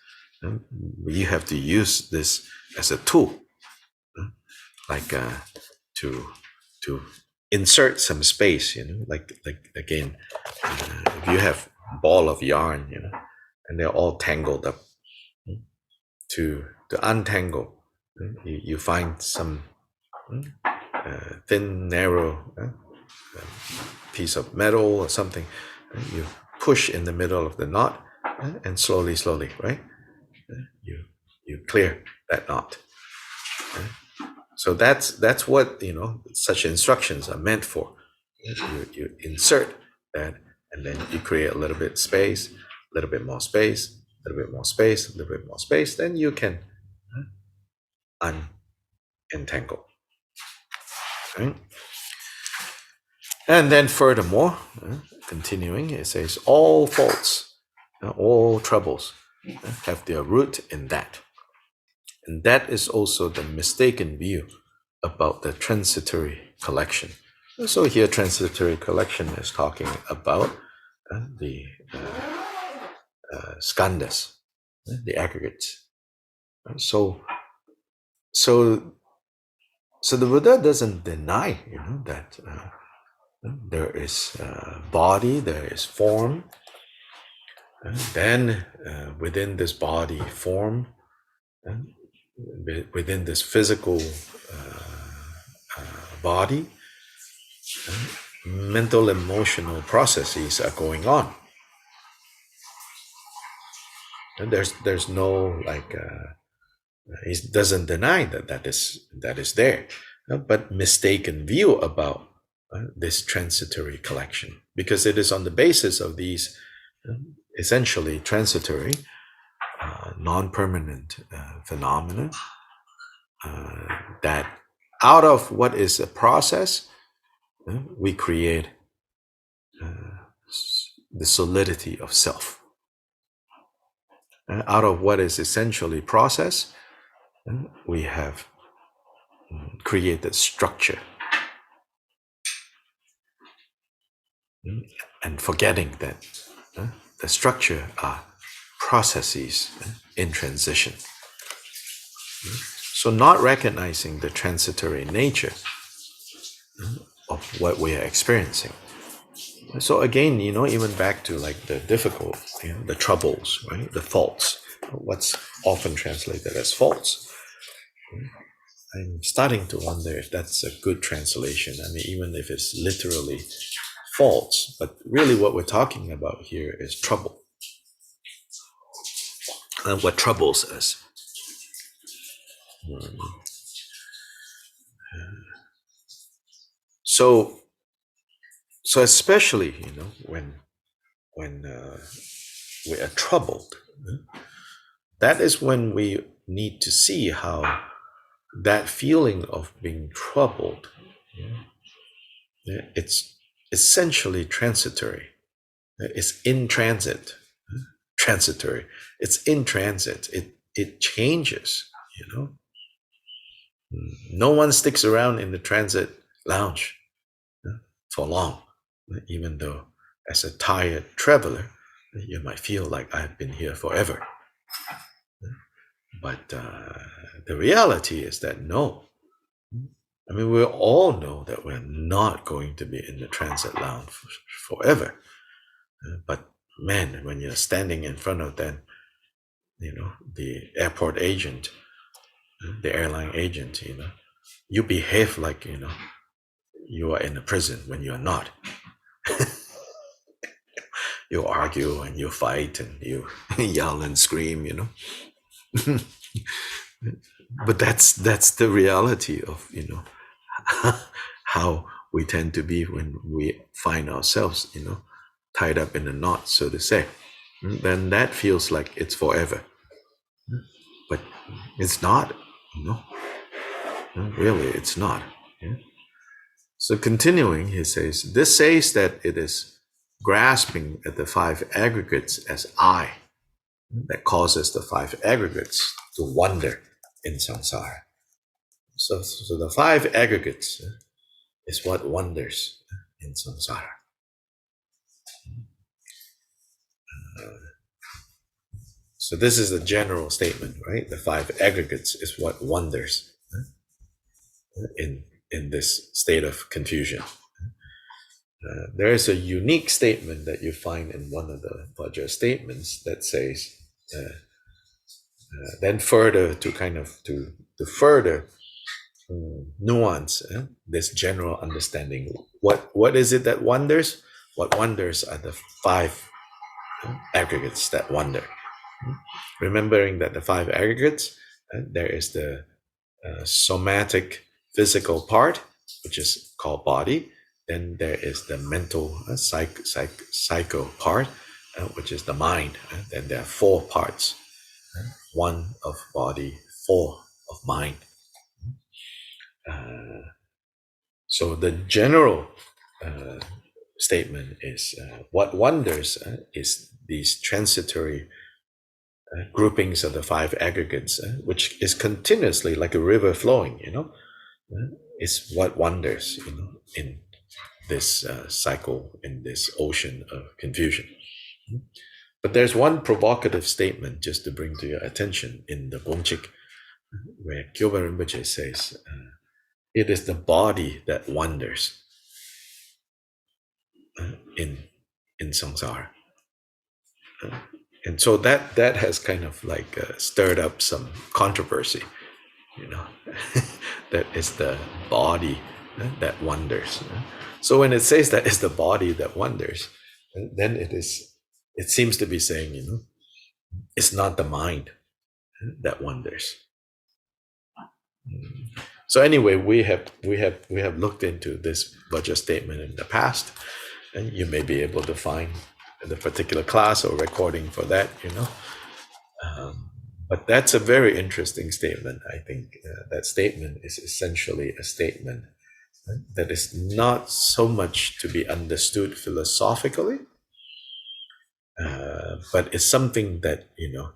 You have to use this as a tool, like to insert some space. Like again, if you have a ball of yarn, and they're all tangled up, to untangle, you find some thin, narrow piece of metal or something. You push in the middle of the knot, and slowly, right? You clear that knot. So that's what such instructions are meant for. You insert that, and then you create a little bit space, a little bit more space, a little bit more space, a little bit more space. Then you can unentangle. Right? And then furthermore, continuing, it says, all faults, all troubles have their root in that. And that is also the mistaken view about the transitory collection. So here, transitory collection is talking about the skandhas, the aggregates. So the Buddha doesn't deny, that there is body, there is form. Then within this body, form, within this physical body, mental, emotional processes are going on. And there's no he doesn't deny that is there, but mistaken view about this transitory collection, because it is on the basis of these essentially transitory, non-permanent phenomena, that out of what is a process, we create the solidity of self. Out of what is essentially process, we have created structure. And forgetting that the structure are processes in transition. So not recognizing the transitory nature of what we are experiencing. So again, even back to like the difficult, the troubles, right? The faults, what's often translated as faults. I'm starting to wonder if that's a good translation. I mean, even if it's literally faults, but really what we're talking about here is trouble. And what troubles us. So especially, when we are troubled, that is when we need to see how that feeling of being troubled, it's essentially transitory. It's in transit. Transitory. It's in transit. It changes, No one sticks around in the transit lounge for long, even though as a tired traveler, you might feel like I've been here forever. But the reality is that no. I mean, we all know that we're not going to be in the transit lounge forever. But man, when you're standing in front of that, the airport agent, the airline agent, you behave like, you are in a prison when you are not. You argue and you fight and you yell and scream, But that's the reality of, how we tend to be when we find ourselves, tied up in a knot, so to say. Then that feels like it's forever. But it's not, Really, it's not. So continuing, he says, this says that it is grasping at the five aggregates as I that causes the five aggregates to wander in samsara. So the five aggregates is what wanders in samsara. So this is a general statement, right? The five aggregates is what wanders in this state of confusion. There is a unique statement that you find in one of the Vajra statements that says, then further to kind of to further nuance this general understanding. What is it that wonders? What wonders are the five aggregates that wonder. Remembering that the five aggregates, there is the somatic physical part, which is called body. Then there is the mental psycho part, which is the mind. Then there are four parts. One of body, four of mind. So the general statement is what wonders is these transitory groupings of the five aggregates, which is continuously like a river flowing, is what wonders, in this cycle, in this ocean of confusion. But there's one provocative statement just to bring to your attention in the Gongchik, where Kyobpa Rinpoche says, it is the body that wanders in samsara. And so that has kind of like stirred up some controversy, that is the body that wanders. So when it says that it's the body that wanders, then it seems to be saying, it's not the mind that wanders. So anyway, we have looked into this Vajra statement in the past, and you may be able to find the particular class or recording for that, But that's a very interesting statement. I think that statement is essentially a statement that is not so much to be understood philosophically, but it's something that,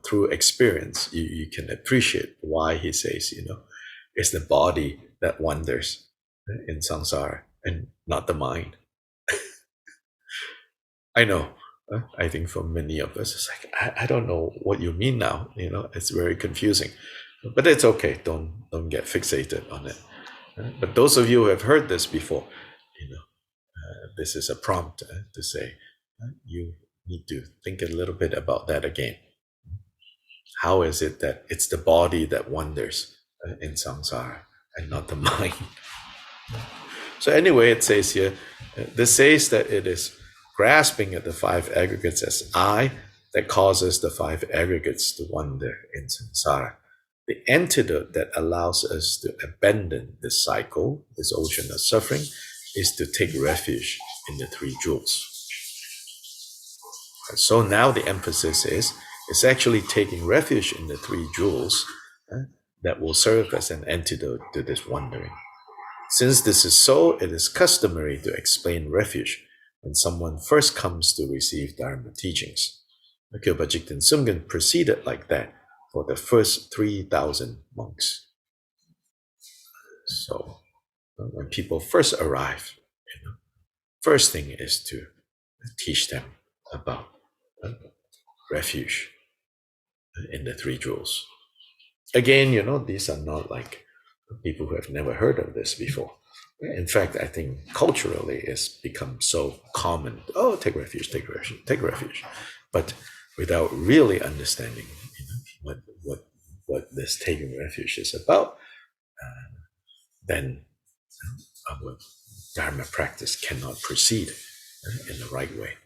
through experience, you can appreciate why he says, it's the body that wanders in samsara and not the mind. I know. I think for many of us, it's like, I don't know what you mean now. It's very confusing. But it's okay. Don't get fixated on it. But those of you who have heard this before, this is a prompt to say, you need to think a little bit about that again. How is it that it's the body that wanders in samsara and not the mind? So anyway, it says here, this says that it is grasping at the five aggregates as I that causes the five aggregates to wander in samsara. The antidote that allows us to abandon this cycle, this ocean of suffering, is to take refuge in the three jewels. So now the emphasis is, it's actually taking refuge in the three jewels that will serve as an antidote to this wandering. Since this is so, it is customary to explain refuge when someone first comes to receive Dharma teachings. The Kyobpa Jikten Sumgön proceeded like that for the first 3,000 monks. So when people first arrive, first thing is to teach them about refuge in the three jewels. Again, these are not like people who have never heard of this before. In fact, I think culturally it's become so common. Oh, take refuge, take refuge, take refuge. But without really understanding what this taking refuge is about, then our Dharma practice cannot proceed in the right way.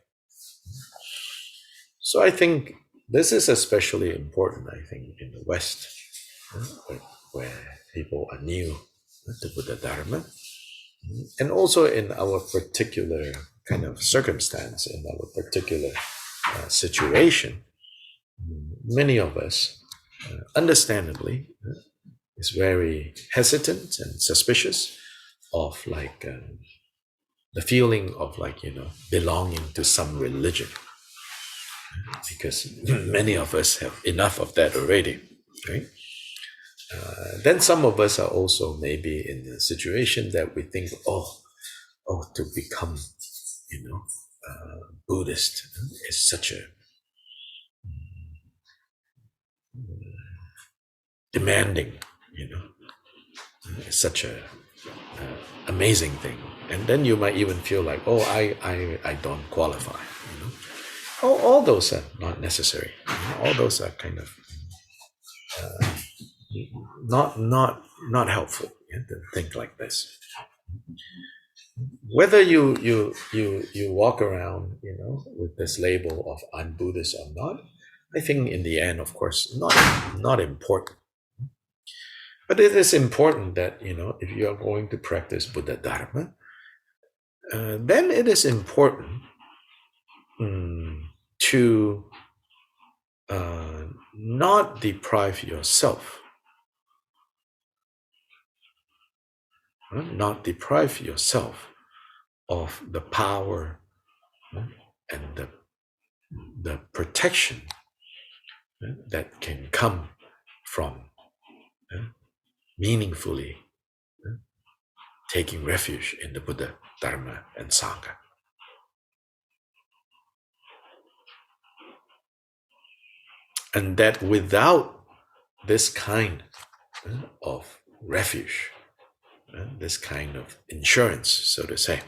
So I think this is especially important, I think, in the West, where people are new to Buddhadharma, and also in our particular kind of circumstance, in our particular situation. Many of us, understandably, is very hesitant and suspicious of the feeling of belonging to some religion, because many of us have enough of that already, right? Then some of us are also maybe in a situation that we think, to become, Buddhist is such a demanding, such a amazing thing. And then you might even feel like, I don't qualify. All those are not necessary. All those are kind of not helpful to think like this. Whether you walk around, with this label of I'm Buddhist or not, I think in the end, of course, not important. But it is important that, if you are going to practice Buddhadharma, then it is important to not deprive yourself, of the power and the protection that can come from meaningfully taking refuge in the Buddha, Dharma, and Sangha. And that without this kind of refuge, this kind of insurance, so to say,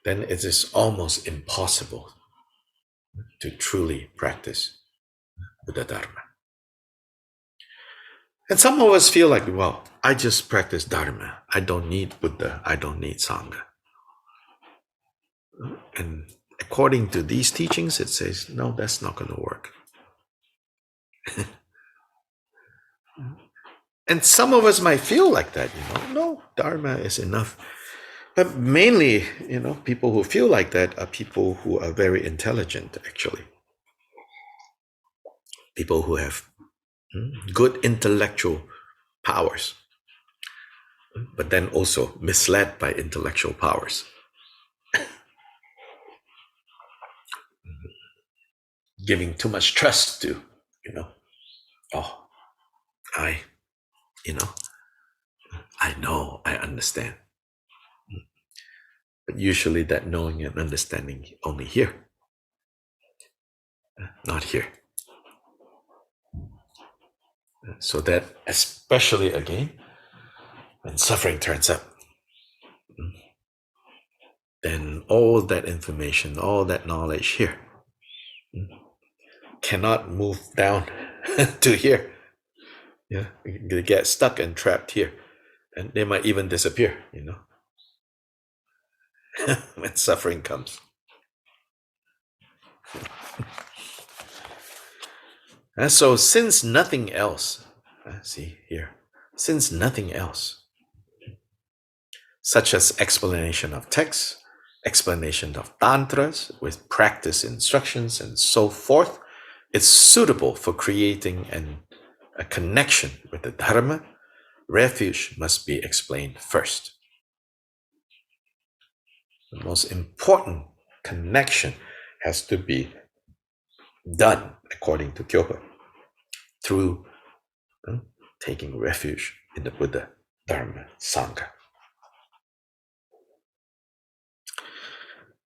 then it is almost impossible to truly practice Buddha Dharma. And some of us feel like, well, I just practice Dharma. I don't need Buddha. I don't need Sangha. And according to these teachings, it says, no, that's not going to work. And some of us might feel like that, no, Dharma is enough. But mainly, people who feel like that are people who are very intelligent, actually. people who have good intellectual powers, but then also misled by intellectual powers, giving too much trust to, oh, I, you know, I understand. But usually that knowing and understanding only here, not here. So that especially again, when suffering turns up, then all that information, all that knowledge here cannot move down to here. Yeah, they get stuck and trapped here, and they might even disappear, when suffering comes. And so since nothing else, see here, since nothing else, such as explanation of texts, explanation of tantras with practice instructions and so forth, is suitable for creating a connection with the Dharma, refuge must be explained first. The most important connection has to be done, according to Kyobpa, through taking refuge in the Buddha, Dharma, Sangha.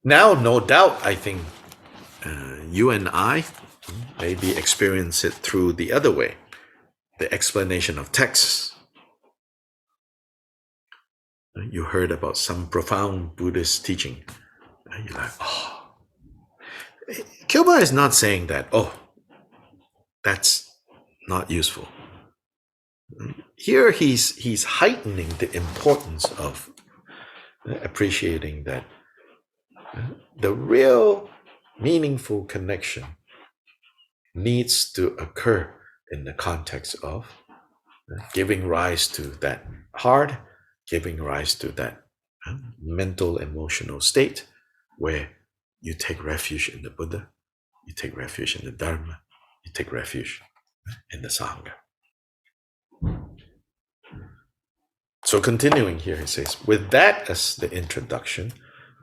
Now, no doubt, I think you and I maybe experience it through the other way, the explanation of texts. You heard about some profound Buddhist teaching. You're like, oh. Kyobpa is not saying that, oh, that's not useful. Here he's heightening the importance of appreciating that the real meaningful connection needs to occur in the context of giving rise to that heart, giving rise to that mental, emotional state where you take refuge in the Buddha, you take refuge in the Dharma, you take refuge in the Sangha. So continuing here, he says, with that as the introduction,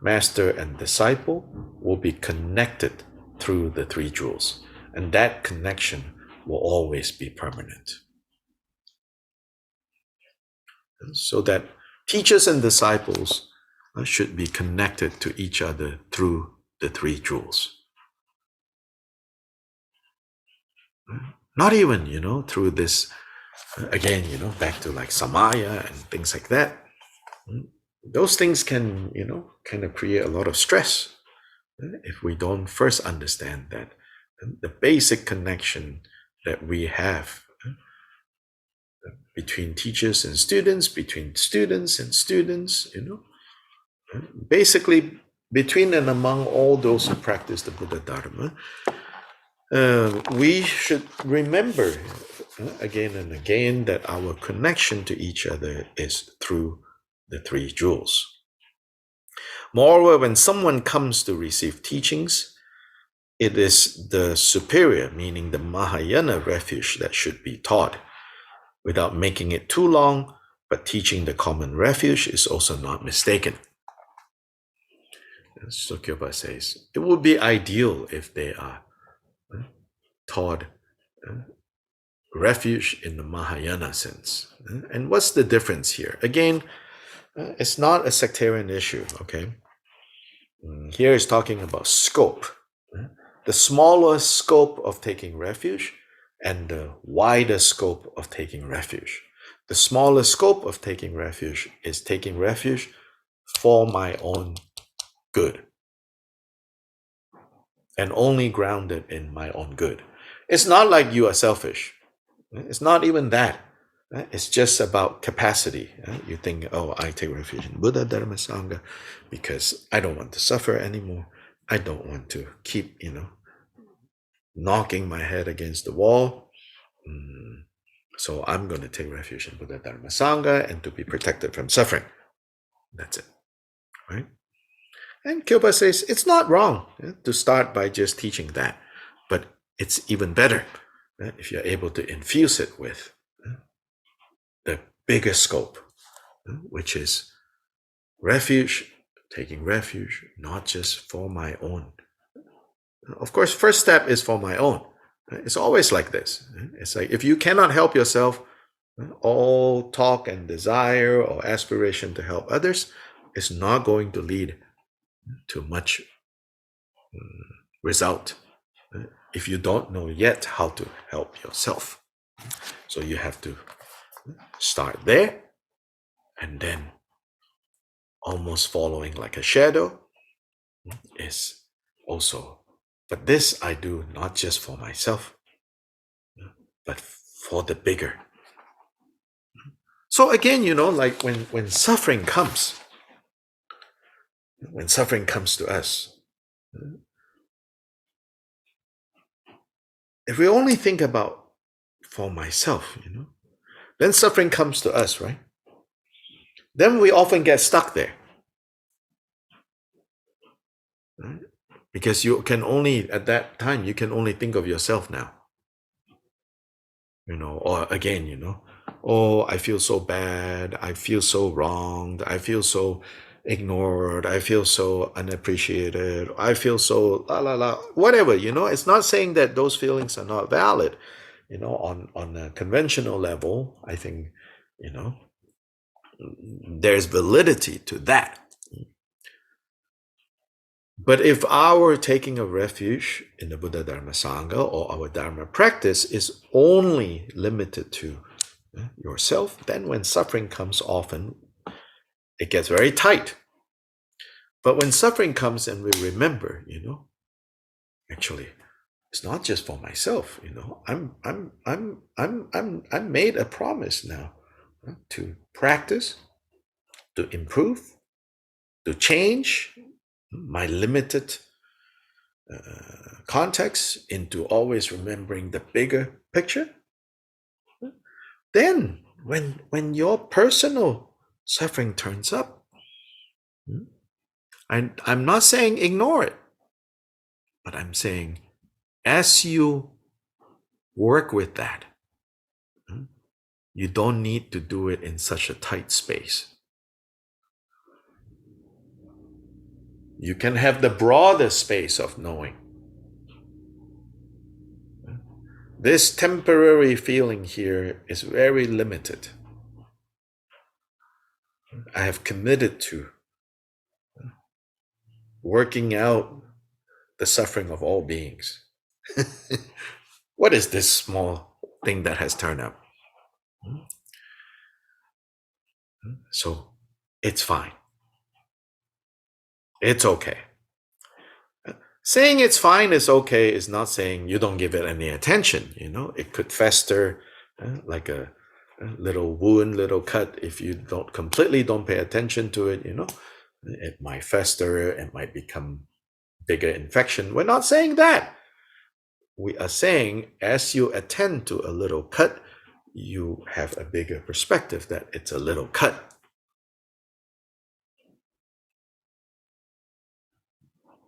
master and disciple will be connected through the three jewels, and that connection will always be permanent. And so that teachers and disciples should be connected to each other through the three jewels. Not even, through this, again, back to like Samaya and things like that. Those things can, kind of create a lot of stress if we don't first understand that the basic connection that we have between teachers and students, between students and students, basically between and among all those who practice the Buddha Dharma, we should remember again and again that our connection to each other is through the three jewels. Moreover, when someone comes to receive teachings, it is the superior, meaning the Mahayana refuge, that should be taught without making it too long, but teaching the common refuge is also not mistaken. So Kyobpa says, it would be ideal if they are taught refuge in the Mahayana sense. And what's the difference here? Again, it's not a sectarian issue, okay? Here is talking about scope. The smaller scope of taking refuge and the wider scope of taking refuge. The smaller scope of taking refuge is taking refuge for my own good and only grounded in my own good. It's not like you are selfish. It's not even that. It's just about capacity. You think, oh, I take refuge in Buddha, Dharma, Sangha because I don't want to suffer anymore. I don't want to keep, knocking my head against the wall. So I'm going to take refuge in Buddha, Dharma, Sangha and to be protected from suffering. That's it, right? And Kyobpa says it's not wrong to start by just teaching that, but it's even better if you're able to infuse it with the bigger scope, which is refuge, taking refuge, not just for my own. Of course, first step is for my own. It's always like this. It's like if you cannot help yourself, all talk and desire or aspiration to help others is not going to lead to much result if you don't know yet how to help yourself. So you have to start there, and then almost following like a shadow is also, but this I do not just for myself, but for the bigger. So again, like when suffering comes to us, if we only think about for myself, then suffering comes to us, right? Then we often get stuck there. Right? Because you can only, at that time, you can only think of yourself now. Or again, oh, I feel so bad, I feel so wronged, I feel so ignored, I feel so unappreciated, I feel so whatever, it's not saying that those feelings are not valid. On a conventional level, I think, there's validity to that. But if our taking a refuge in the Buddha Dharma Sangha or our Dharma practice is only limited to yourself, then when suffering comes often, it gets very tight. But when suffering comes and we remember, actually, it's not just for myself, I'm made a promise now to practice, to improve, to change my limited context into always remembering the bigger picture. Then when your personal suffering turns up, I'm not saying ignore it, but I'm saying as you work with that, you don't need to do it in such a tight space. You can have the broader space of knowing. This temporary feeling here is very limited. I have committed to working out the suffering of all beings. What is this small thing that has turned up? So it's fine. It's okay. Saying it's fine is okay is not saying you don't give it any attention. It could fester like a little wound, little cut. If you don't pay attention to it, it might fester. It might become bigger infection. We're not saying that. We are saying as you attend to a little cut, you have a bigger perspective that it's a little cut.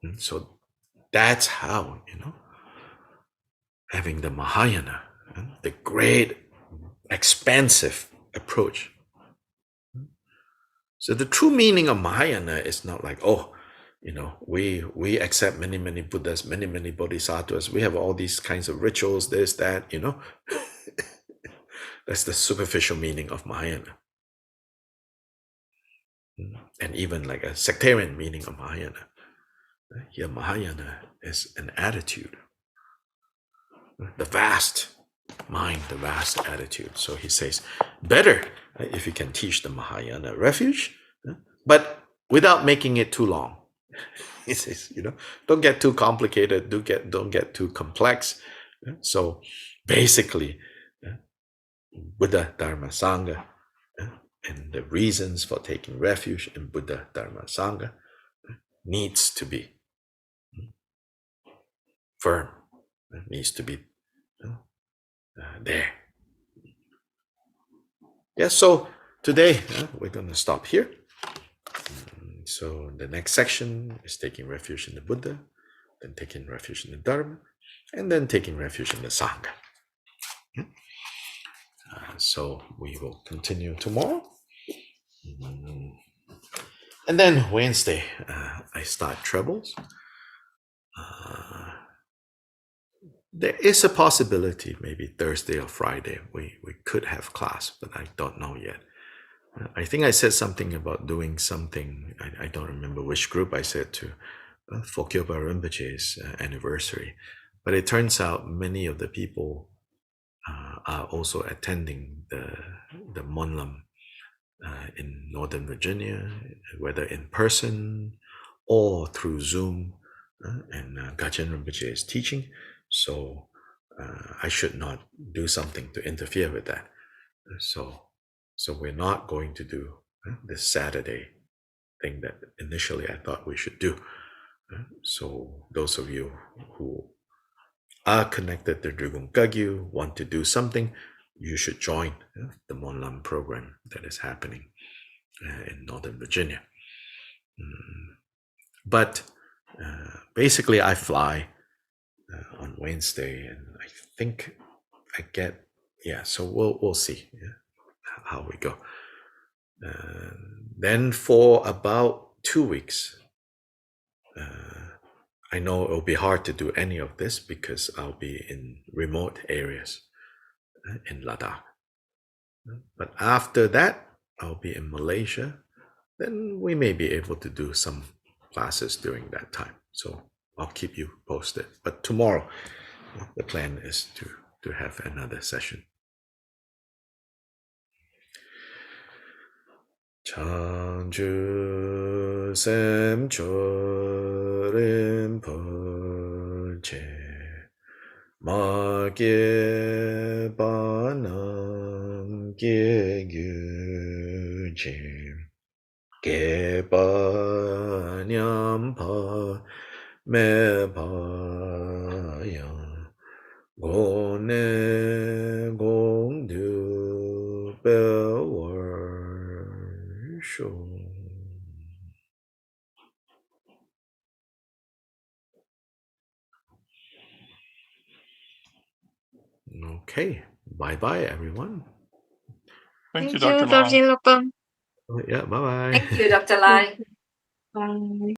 And so that's how, having the Mahayana, the great expansive approach. So the true meaning of Mahayana is not like, we accept many, many Buddhas, many, many Bodhisattvas. We have all these kinds of rituals, this, that, That's the superficial meaning of Mahayana. And even like a sectarian meaning of Mahayana. Here, Mahayana is an attitude. The vast mind, the vast attitude. So he says, better if you can teach the Mahayana refuge, but without making it too long. He says, don't get too complicated, don't get too complex. So basically, Buddha Dharma Sangha and the reasons for taking refuge in Buddha Dharma Sangha needs to be firm. It needs to be there. Yeah, so today we're going to stop here. So the next section is taking refuge in the Buddha, then taking refuge in the Dharma, and then taking refuge in the Sangha. So we will continue tomorrow. And then Wednesday, I start trebles. There is a possibility, maybe Thursday or Friday, we could have class, but I don't know yet. I think I said something about doing something. I don't remember which group I said to for Kyobpa Rinpoche's anniversary. But it turns out many of the people are also attending the Monlam in Northern Virginia, whether in person or through Zoom, and Gachen Rinpoche is teaching. So I should not do something to interfere with that. So we're not going to do this Saturday thing that initially I thought we should do. So those of you who are connected to Drikung Kagyu, want to do something, you should join the Monlam program that is happening in Northern Virginia. But basically, I fly on Wednesday, and I think I get So we'll see how we go. Then for about 2 weeks, I know it'll be hard to do any of this because I'll be in remote areas in Ladakh. But after that, I'll be in Malaysia. Then we may be able to do some classes during that time. So I'll keep you posted. But tomorrow, the plan is to have another session. Changju sem chorim poche ma ge banam ge gyu ge ba nyam pa me pa yang go ne gong du be sure. Okay. Bye-bye, everyone. Thank you, Dr. Lai. Yeah, bye-bye. Thank you, Dr. Lai. Bye.